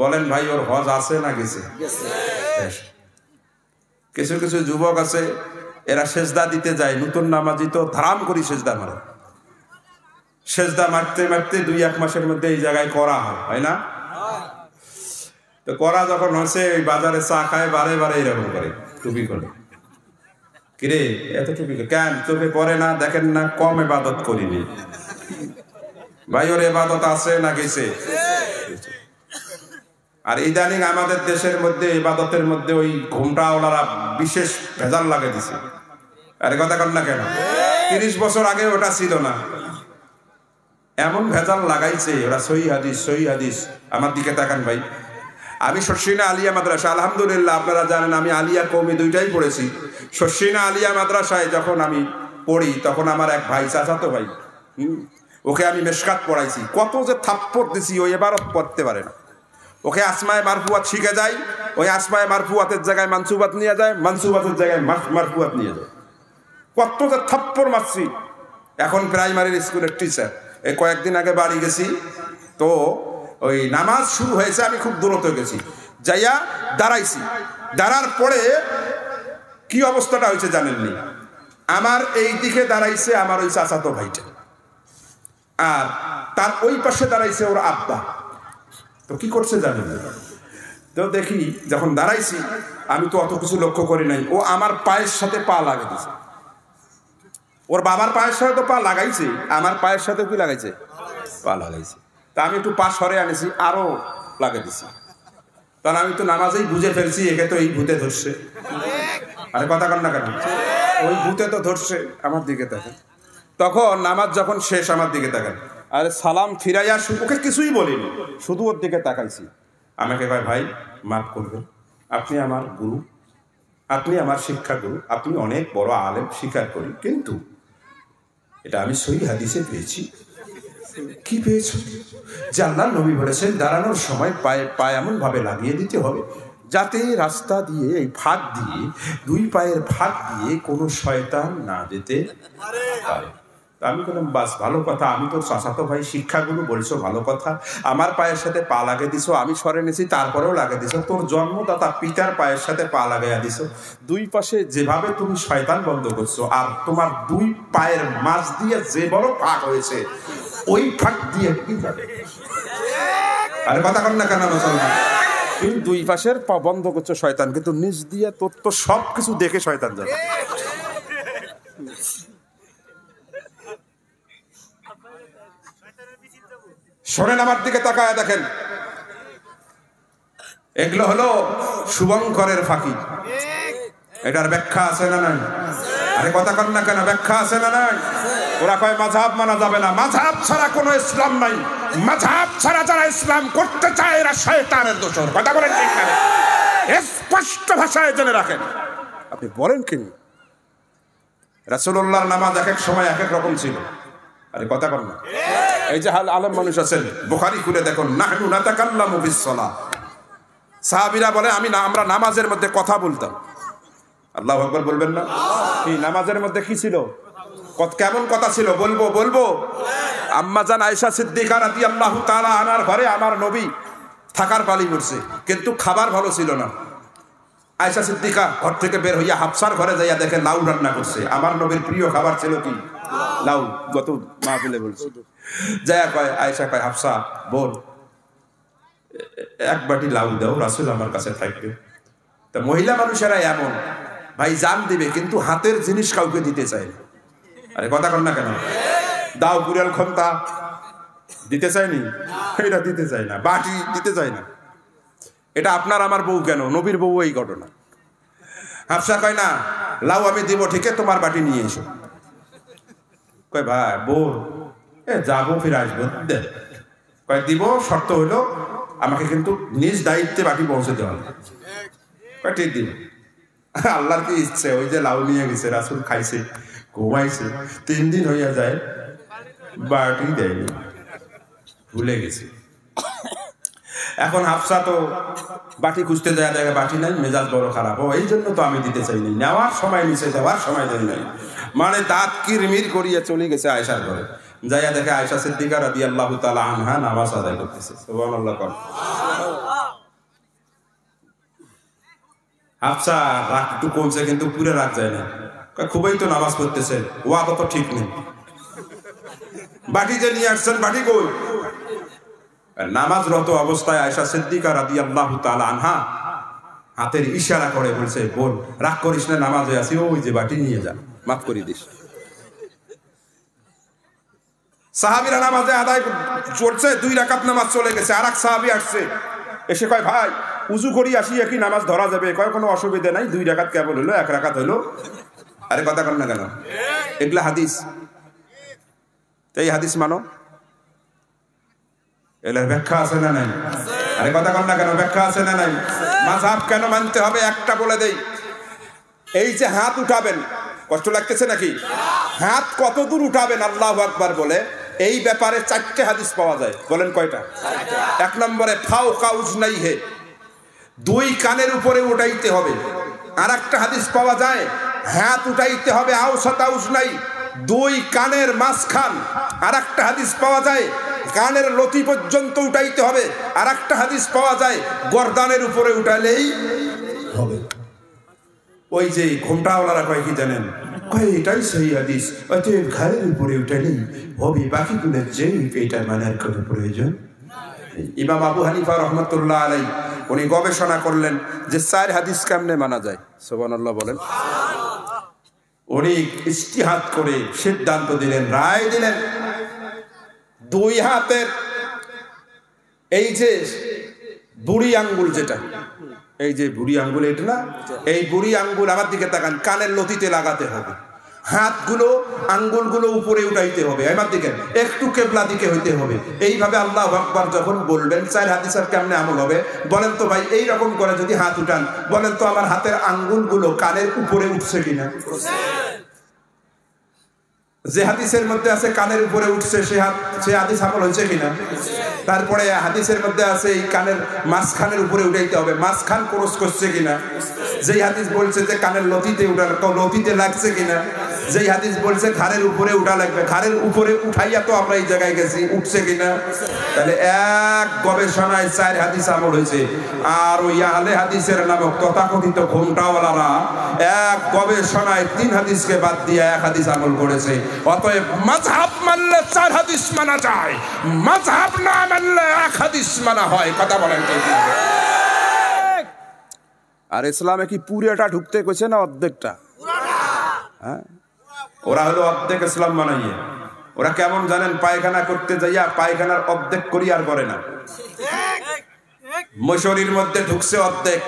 বলেন ভাই, ওর হজ আছে না গেছে? কিছু কিছু যুবক আছে, এরা সেজদা দিতে যায়, নতুন নামাজি তো ধারাম করি সেজদা মারে। সেজদা মারতে মারতে 2-1 মাসের মধ্যে এই জায়গায় করা হয় না? তো করা যখন হচ্ছে, ওই বাজারে চা খায়, বারে বারে এরকম করে টুপি করে। কিরে এত টুপি কেন? চোখে পড়ে না? দেখেন না কম ইবাদত করিনি ভাই, ওর ইবাদত আছে না গেছে? আর ইদানিং আমাদের দেশের মধ্যে ইবাদতের মধ্যে ওই ঘুমটাওয়ালারা বিশেষ ভেজাল লাগে দিছে। আরে কথা কর না কেন? 30 বছর আগে ওটা ছিল না, এমন ভেজাল লাগাইছে ওরা। সহি হাদিস, সহি হাদিস। আমার দিকে তাকান ভাই, আমি শর্ষিনা আলিয়া মাদ্রাসা, আলহামদুলিল্লাহ আপনারা জানেন আমি আলিয়া কওমি দুইটাই পড়েছি। শর্ষিনা আলিয়া মাদ্রাসায় যখন আমি পড়ি, তখন আমার এক ভাই, চাচাতো ভাই, ওকে আমি মেশকাত পড়াইছি। কত যে থাপ্পড় দিছি, ওই ইবারত পড়তে পারে না। ওকে আসমায়ে মারফুয়াত শিখে যায়, ওই আসমায়ে মারফুয়াতের জায়গায় মানসুবাত নিয়ে যায়, মানসুবাতের জায়গায় মারফুয়াত নিয়ে যায়। কত যে থাপ্পড় মারছি। এখন প্রাইমারির স্কুলের টিচার। এই কয়েকদিন আগে বাড়ি গেছি, তো ওই নামাজ শুরু হয়েছে, আমি খুব দূরত্ব গেছি, যাইয়া দাঁড়াইছি। দাঁড়ার পরে কি অবস্থাটা হয়েছে জানেননি? আমার এই দিকে দাঁড়াইছে আমার ওই চাচাতো ভাইটা, আর তার ওই পাশে দাঁড়াইছে ওর আব্বা। তো কি করছে জানেন? তো দেখি যখন দাঁড়াইছি, আমি তো অত কিছু লক্ষ্য করি নাই, ও আমার পায়ের সাথে পা লাগিয়ে দিয়েছে। ওর বাবার পায়ের সাথে তো পা লাগাইছে, আমার পায়ের সাথে কি লাগাইছে? পা লাগাইছে। তা আমি একটু পা সরে আনেছি, আরো লাগিয়ে দিছি। কারণ আমি তো নামাজেই বুঝে ফেলছি, একে তো এই ভূতে ধরছে। আরে কথা কর না কেন? ওই ভূতে তো ধরছে। আমার দিকে তাকান। তখন নামাজ যখন শেষ, আমার দিকে তাকান, আরে সালাম ফিরাইয়া ওকে কিছুই বলিনি, শুধু ওর দিকে তাকাইছি। আমাকে কয়, ভাই মাফ করবেন, আপনি আমার গুরু, আপনি আমার শিক্ষাগুরু, আপনি অনেক বড় আলেম, স্বীকার করি, কিন্তু এটা আমি সহিহ হাদিসে পেয়েছি। কি পেয়েছো? যে আল্লাহর নবী বলেছেন দাঁড়ানোর সময় পায়ে এমন ভাবে লাগিয়ে দিতে হবে যাতে রাস্তা দিয়ে এই ফাঁক দিয়ে, দুই পায়ের ফাঁক দিয়ে কোনো শয়তান না যেতে পারে। আমি বললাম বাস, ভালো কথা, আমি তোর চাচাতো ভাই, শিক্ষাগুরু বলছো, ভালো কথা। আমার পায়ের সাথে পা লাগিয়ে দিছো, আমি সরে নিয়েছি, তারপরেও লাগিয়ে দিছো। তোর জন্মদাতা পিতার পায়ের সাথে পা লাগাইয়া দিছো। দুই পাশে যেভাবে তুমি শয়তান বন্ধ করছো, আর তোমার দুই পায়ের মাঝ দিয়ে যে বড় ফাঁক হয়েছে, ওই ফাঁক দিয়ে কি যাবে? আরে কথা কর না কেন মুসলমান? তুমি দুই পাশের পা বন্ধ করছো শয়তান, কিন্তু নিজ দিয়ে তোর তো সব কিছু দেখে শয়তান যাবে। শোনেন, আমার দিকে তাকায় দেখেন, এগুলো হলো শুভঙ্করের ফাঁকি। এটার ব্যাখ্যা আছে না নাই? আরে কথা কর না কেন? ব্যাখ্যা আছে না নাই? ওরা কয় মাযহাব মানা যাবে না। মাযহাব ছাড়া কোনো ইসলাম নাই। মাযহাব ছাড়া যারা ইসলাম করতে চায় এরা শয়তানের দোসর। কথা বলেন ঠিক না? স্পষ্ট ভাষায় জেনে রাখেন। আপনি বলেন কি? রাসূলুল্লাহর নামাজ এক এক সময় এক এক রকম ছিল। আরে কথা কর না। এই যে আলেম মানুষ আছেন, বুখারী খুলে দেখুন, নাহনু নাতাকাল্লামু বিস-সালাহ। সাহাবীরা বলে আমরা নামাজের মধ্যে কথা বলতাম। আল্লাহু আকবার বলবেন না? কি নামাজের মধ্যে কি ছিল? কেমন কথা ছিল? বলবো। আম্মা জান আয়েশা সিদ্দিকা রাদিয়াল্লাহু তাআলা আনহার ঘরে আমার নবী থাকার পালি করছে, কিন্তু খাবার ভালো ছিল না। আয়েশা সিদ্দিকা ঘর থেকে বের হইয়া হাফসার ঘরে যাইয়া দেখে লাউ রান্না করছে। আমার নবীর প্রিয় খাবার ছিল কি? লাউ। গত মাহফিলে বলছে। যাইয়া কয়, আয়েশা কয়, হাফসা বল, এক বাটি লাউ দাও, রাসূল আমার কাছে থাকবে। তা মহিলা মানুষেরা এমন, ভাই জান দিবে কিন্তু হাতের জিনিস কাউকে দিতে চায় না। আরে কথা কর না কেন? দাও কুড়াল খন্তা দিতে চায়নি, এটা দিতে চায় না, বাটি দিতে চায় না। এটা আপনার আমার বউ কেন, নবীর বউ এই ঘটনা। হাফসা কয় না, লাউ আমি দিব ঠিকই, তোমার বাটি নিয়ে এসো। কয় ভাই বউ যাবো ফিরে আসবো, কয় দিব, শর্ত হইলো আমাকে কিন্তু নিজ দায়িত্বে বাটি পৌঁছে দেওয়া হবে। কয় ঠিক দিব। আল্লাহর কি ইচ্ছে, ওই যে লাউ নিয়ে গেছে, রাসূল খাইছে, ঘুমাইছে, 3 দিন হইয়া যায়, বাটি দেয়নি, ভুলে গেছে। এখন হাফসা তো বাটি খুঁজতে যায়, দেখে বাটি নাই, মেজাজ বড় খারাপ। এই জন্য তো আমি দিতে চাইনি, নেওয়ার সময় নিচে, দেওয়ার সময় দেয় নাই। মানে দাঁত কিরমির করিয়া চলে গেছে আয়েশার ঘরে। যাইয়া দেখে আয়েশা সিদ্দিকা রাদিয়াল্লাহু তাআলা আনহা নামাজ আদায় করতেছে। সুবহানাল্লাহ। হাফসা রাগ একটু কমছে, কিন্তু পুরো রাগ যায় না। খুবই তো নামাজ পড়তেছে, ওয়াদা তো ঠিক নেই। বাটি যে নিয়ে আসছেন, বাটি কই? নামাজরত অবস্থায় আয়েশা সিদ্দিকা রাদিয়াল্লাহু তাআলা আনহা হাতের ইশারা করে বলছে, বল রাগ করিস না, নামাজে আছি, ওই যে বাটি নিয়ে যা, মাফ করে দিস। সাহাবীরা নামাজে আদায় চলছে, 2 রাকাত নামাজ চলে গেছে। আর এক সাহাবী আসছে, এসে কয়, ভাই উজু করি আসি, কি নামাজ ধরা যাবে? কয় কোনো অসুবিধা নাই, 2 রাকাত কেবল হলো, 1 রাকাত হলো। আরে কথা কর না কেন? এগুলা হাদিস, এই হাদিস মানো। এর ব্যাখ্যা আছে না নাই? আরে কথা কর না কেন? ব্যাখ্যা আছে না নাই? মাযহাব কেন মানতে হবে একটা বলে দেই। এই যে হাত উঠাবেন, কষ্ট লাগতেছে নাকি? হাত কত দূর উঠাবেন আল্লাহু আকবার বলে, এই ব্যাপারে 4টে হাদিস পাওয়া যায়। বলেন কয়টা? 1 নম্বরে ফাওকা উজনাইহে, 2 কানের উপরে উঠাইতে হবে। আর একটা হাদিস পাওয়া যায়, হাত উঠাইতে হবে আওসাতা উজনাই, 2 কানের মাঝখান। আর একটা হাদিস পাওয়া যায়, কানের লতি পর্যন্ত উঠাইতে হবে। আর একটা হাদিস পাওয়া যায়, গর্দানের উপরে উঠালেই হবে। ওই যে ঘোমটাওয়ালারা কয় কি জানেন? কয় এটাই সেই হাদিস, অতএব ঘাড়ের উপরে উঠালেই হবে, বাকিগুলো যেই এটা মানার কোনো প্রয়োজন। ইমাম আবু হানিফা রহমাতুল্লাহ আলাইহি উনি গবেষণা করলেন যে 4 হাদিস কেমনে মানা যায়। সুবহানাল্লাহ বলেন। উনি ইজতিহাদ করে সিদ্ধান্ত দিলেন, রায় দিলেন, 2 হাতের এই যে বুড়ি আঙ্গুল, যেটা এই যে বুড়ি আঙ্গুল, এটা না, এই বুড়ি আঙ্গুল আমার দিকে তাকান, কানের লতিতে লাগাতে হবে। হাতগুলো আঙ্গুলগুলো উপরে উঠাইতে হবে, এবার দিকে একটু কেবলা দিকে হইতে হবে। এইভাবে আল্লাহু আকবার যখন বলবেন, 4 হাদিসের কেমনে আমল হবে বলেন তো ভাই? এই রকম করে যদি হাত উঠান, বলেন তো আমার হাতের আঙ্গুলগুলো কানের উপরে উঠছে কিনা? যে হাদিসের মধ্যে আছে কানের উপরে উঠছে, সে হাদিস আমল হয়েছে কিনা? তারপরে হাদিসের মধ্যে আছে এই কানের মাঝখানের উপরে উঠাইতে হবে, মাঝখান ক্রস করছে কিনা? যেই হাদিস বলছে যে কানের লতিতে লতিতে লাগছে কিনা? যেই হাদিস বলছে ঘাড়ের উপরে উঠা লাগবে, ঘাড়ের উপরে উঠাইয়া তো আমরা এই জায়গায় গেছি, উঠছে কিনা? তাহলে এক গবেষণায় 4 হাদিস আমল হয়েছে। আর ওই আহলে হাদিসের নামক তথাকথিত ঘোমটাওয়ালারা এক গবেষণায় 3 হাদিসকে বাদ দিয়ে 1 হাদিস আমল করেছে। অতএব মাযহাব মানলে 4 হাদিস মানা যায়, মাযহাব না মানলে 1 হাদিস মানা হয়। কথা বলেন ঠিক? আর ইসলামে কি পুরোটা ঢুকতে কইছে না অর্ধেকটা? হ্যাঁ, ওরা হলো অর্ধেক ইসলাম মানাইয়ে। ওরা কেমন জানেন? পায়খানা করতে যাইয়া পায়খানার অর্ধেক করি আর করে না। মশারির মধ্যে ঢুকছে অর্ধেক,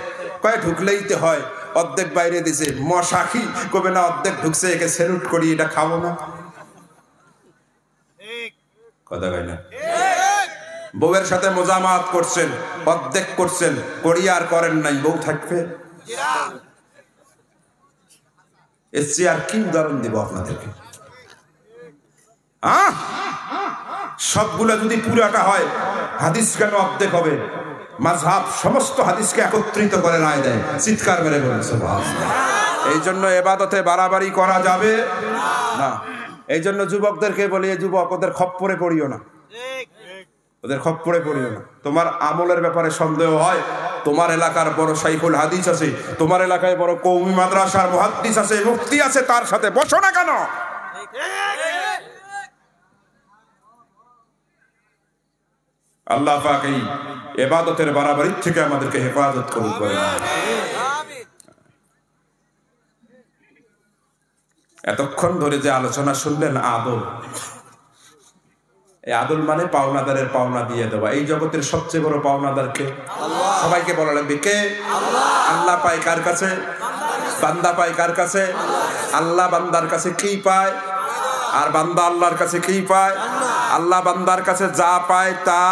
কয় ঢুকলেই তো হয়, অর্ধেক বাইরে দিছে। মশাকি কবে না অর্ধেক ঢুকছে, একে স্যালুট করি, এটা খাবো না। কথা কয় না? বউয়ের সাথে মোজামাত করছেন, অর্ধেক করছেন, করি আর করেন নাই, বউ থাকবে? এর চেয়ে আর কি উদাহরণ দিব আপনাদেরকে? সবগুলো যদি পুরাটা হয়, হাদিস কেন অর্ধেক হবে? মাযহাব সমস্ত হাদিসকে একত্রিত করে রায় দেয়। চিৎকার মেরে বলেন সুবহানাল্লাহ। এই জন্য ইবাদতে বাড়াবাড়ি করা যাবে না। এই জন্য যুবকদেরকে বলি, যুবক ওদের খপ্পরে পড়িও না, ওদের খপ্পরে পড়িও না। তোমার আমলের ব্যাপারে সন্দেহ হয়, তোমার এলাকার বড় শাইখুল হাদিস আছে, তোমার এলাকায় বড় কওমি মাদ্রাসার মুহাদ্দিস আছে, মুফতি আছে, তার সাথে বসো না কেন? আল্লাহ পাক এই ইবাদতের বাড়াবাড়ির থেকে আমাদেরকে হেফাজত করুন। এতক্ষণ ধরে যে আলোচনা শুনলেন আদল, এই আদল মানে পাওনাদারের পাওনা দিয়ে দেওয়া। এই জগতের সবচেয়ে বড় পাওনাদার কে? সবাইকে বলা লাগবে কে? আল্লাহ পায় কার কাছে? বান্দা পায় কার কাছে? আল্লাহ বান্দার কাছে কি পায়, আর বান্দা আল্লাহর কাছে কি পায়? আল্লাহ বান্দার কাছে যা পায় তা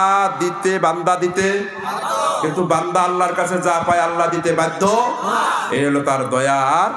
দিতে বান্দা দিতে, কিন্তু বান্দা আল্লাহর কাছে যা পায় আল্লাহ দিতে বাধ্য। এই হলো তার দয়া আর